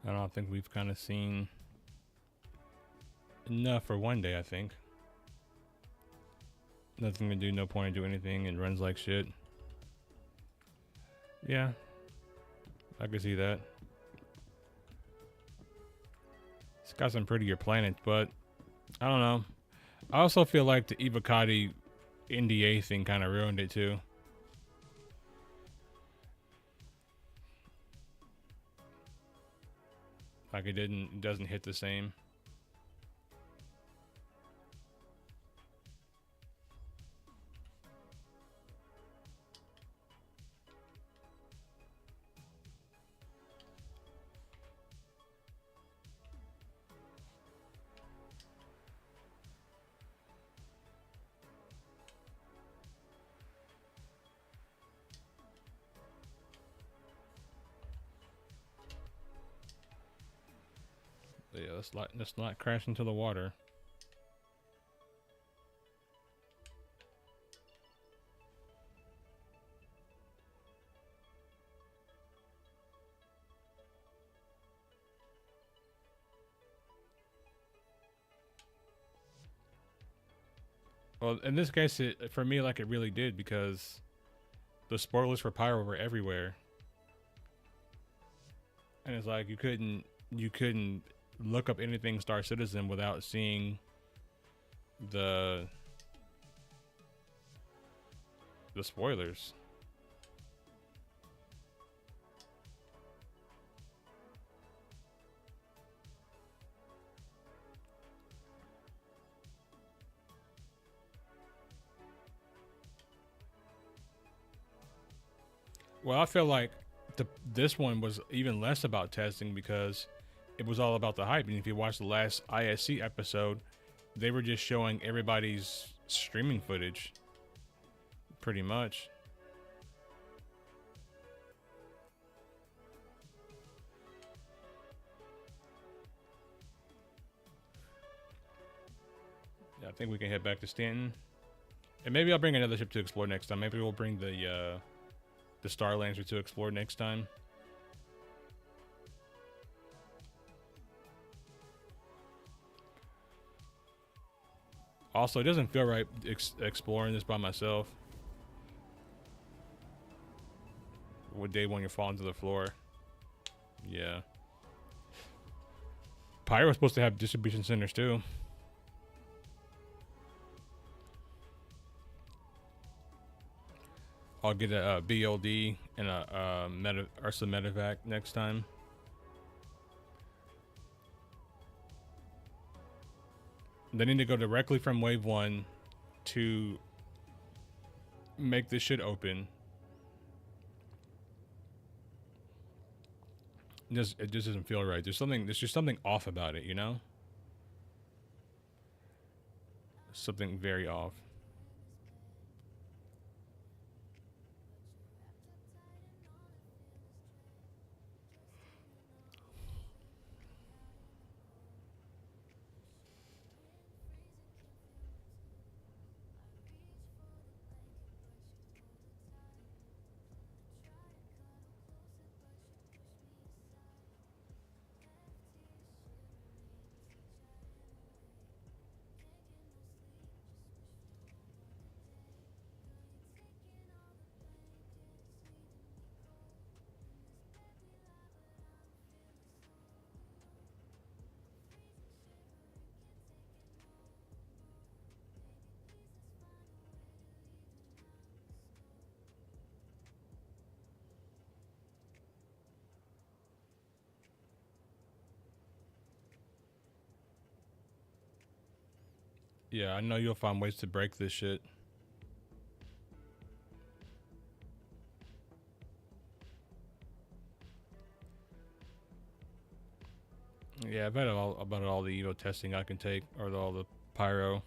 I don't think we've kind of seen enough for one day, I think. Nothing to do, no point to do anything, and runs like shit. Yeah. I can see that. It's got some prettier planets, but I don't know. I also feel like the Evocati NDA thing kind of ruined it too. Like it doesn't hit the same. Yeah, let's not crash into the water. Well, in this case, for me, like it really did, because the spoilers for Pyro were everywhere, and it's like you couldn't look up anything Star Citizen without seeing the spoilers. Well, I feel like this one was even less about testing because it was all about the hype. And if you watch the last ISC episode, they were just showing everybody's streaming footage, pretty much. Yeah, I think we can head back to Stanton. And maybe I'll bring another ship to explore next time. Maybe we'll bring the Starlancer to explore next time. Also, it doesn't feel right exploring this by myself. What day when you're falling to the floor? Yeah. Pyro's supposed to have distribution centers too. I'll get a BLD and a Ursa Medevac next time. They need to go directly from wave 1 to make this shit open. It just doesn't feel right. There's just something off about it, you know? Something very off. Yeah, I know you'll find ways to break this shit. Yeah, I've had about all the Evo testing I can take, or all the Pyro.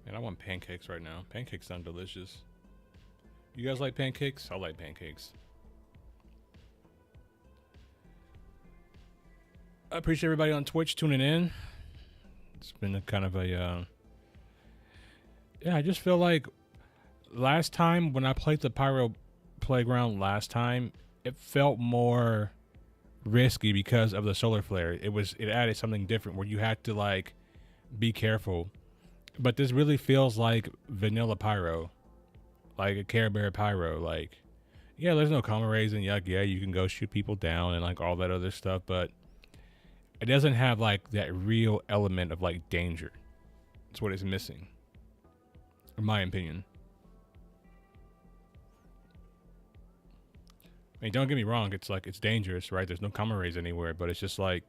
Man, I want pancakes right now. Pancakes sound delicious. You guys like pancakes? I like pancakes. I appreciate everybody on Twitch tuning in. It's been a kind of a yeah, I just feel like last time when I played the Pyro Playground last time, it felt more risky because of the solar flare. It added something different where you had to like be careful. But this really feels like vanilla Pyro, like a Care Bear Pyro. Like, yeah, there's no comma rays and yuck. Yeah, you can go shoot people down and like all that other stuff, but it doesn't have like that real element of like danger. That's what it's missing, in my opinion. I mean, don't get me wrong. It's like, it's dangerous, right? There's no comma rays anywhere, but it's just like,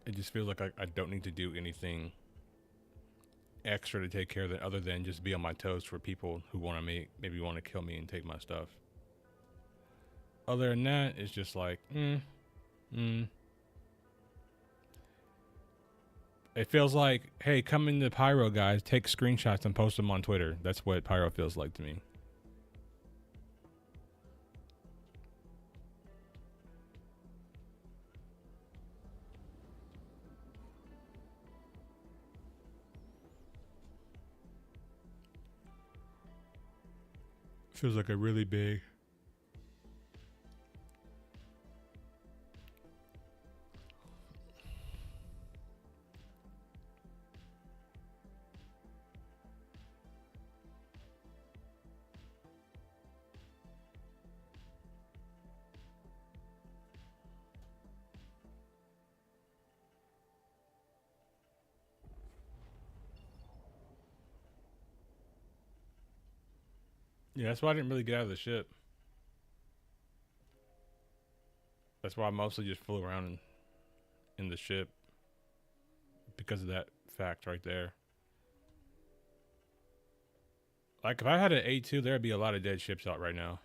it just feels like I don't need to do anything extra to take care of it other than just be on my toes for people who want to maybe want to kill me and take my stuff. Other than that, it's just like, It feels like, hey, come into Pyro, guys. Take screenshots and post them on Twitter. That's what Pyro feels like to me. Feels like a really big... Yeah, that's why I didn't really get out of the ship. That's why I mostly just flew around in the ship. Because of that fact right there. Like, if I had an A2, there'd be a lot of dead ships out right now.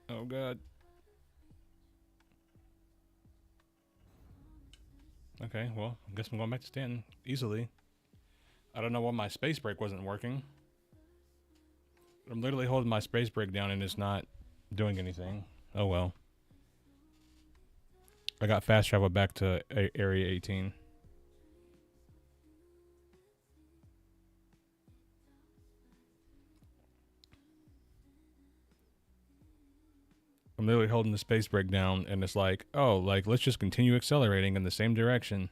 Oh, God. Okay, well, I guess I'm going back to Stanton easily. I don't know why my space brake wasn't working. I'm literally holding my space brake down and it's not doing anything. Oh, well. I got fast travel back to Area 18. I'm literally holding the space brake down and it's like, oh, like, let's just continue accelerating in the same direction.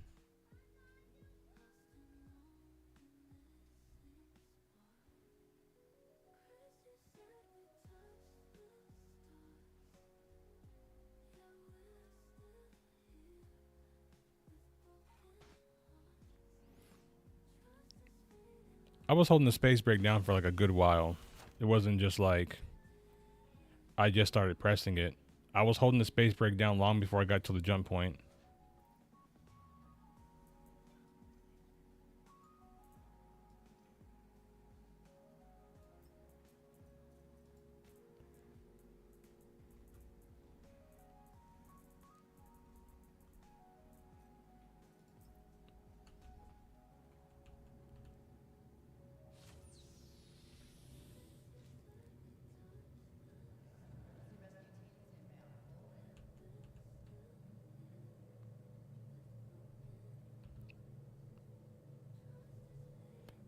I was holding the space brake down for like a good while. It wasn't just like I just started pressing it. I was holding the space brake down long before I got to the jump point.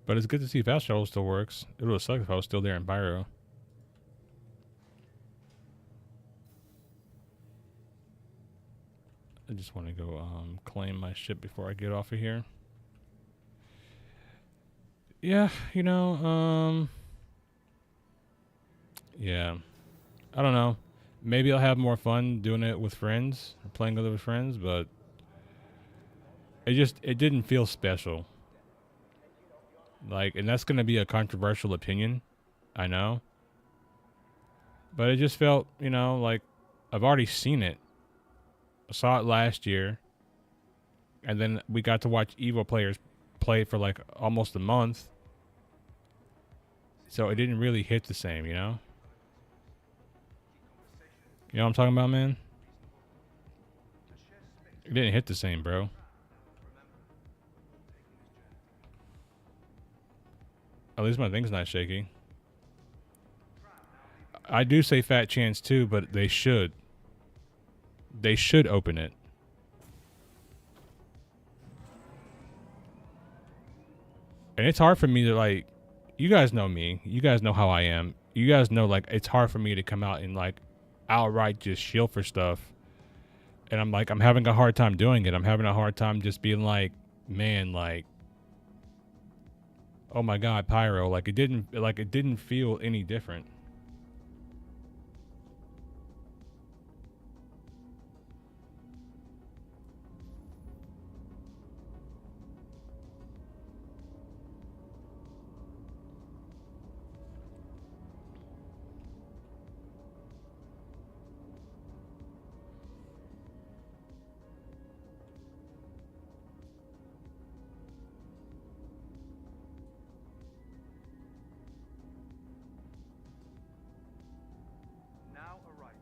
But it's good to see fast travel still works. It would have sucked if I was still there in Pyro. I just want to go claim my ship before I get off of here. Yeah, you know, yeah. I don't know. Maybe I'll have more fun doing it with friends, or playing with friends, but it didn't feel special. Like, and that's going to be a controversial opinion, I know. But it just felt, you know, like I've already seen it. I saw it last year. And then we got to watch Evo players play for like almost a month. So it didn't really hit the same, you know? You know what I'm talking about, man? It didn't hit the same, bro. At least my thing's not shaky. I do say fat chance too, but they should. They should open it. And it's hard for me to, like, you guys know me. You guys know how I am. You guys know, like, it's hard for me to come out and, like, outright just shield for stuff. And I'm like, I'm having a hard time doing it. I'm having a hard time just being like, man, like, oh my God, Pyro. Like, it didn't feel any different. Now arriving.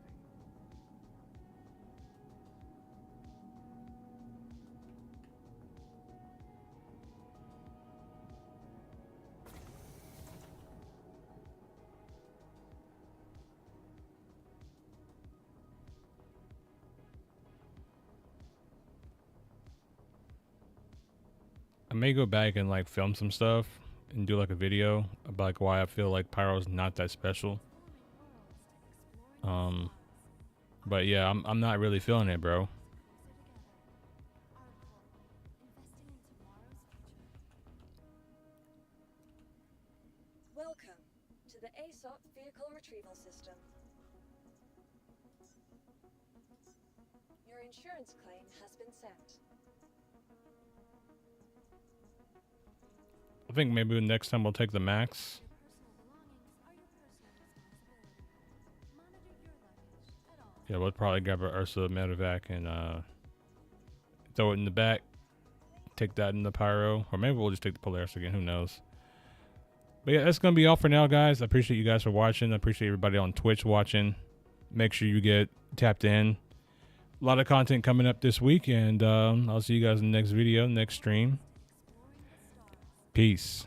I may go back and like film some stuff and do like a video about like why I feel like Pyro's not that special. But yeah, I'm not really feeling it, bro. Welcome to the ASOP vehicle retrieval system. Your insurance claim has been sent. I think maybe next time we'll take the Max. Yeah, we'll probably grab our Ursa medevac and throw it in the back. Take that in the Pyro. Or maybe we'll just take the Polaris again. Who knows? But yeah, that's going to be all for now, guys. I appreciate you guys for watching. I appreciate everybody on Twitch watching. Make sure you get tapped in. A lot of content coming up this week. And I'll see you guys in the next video, next stream. Peace.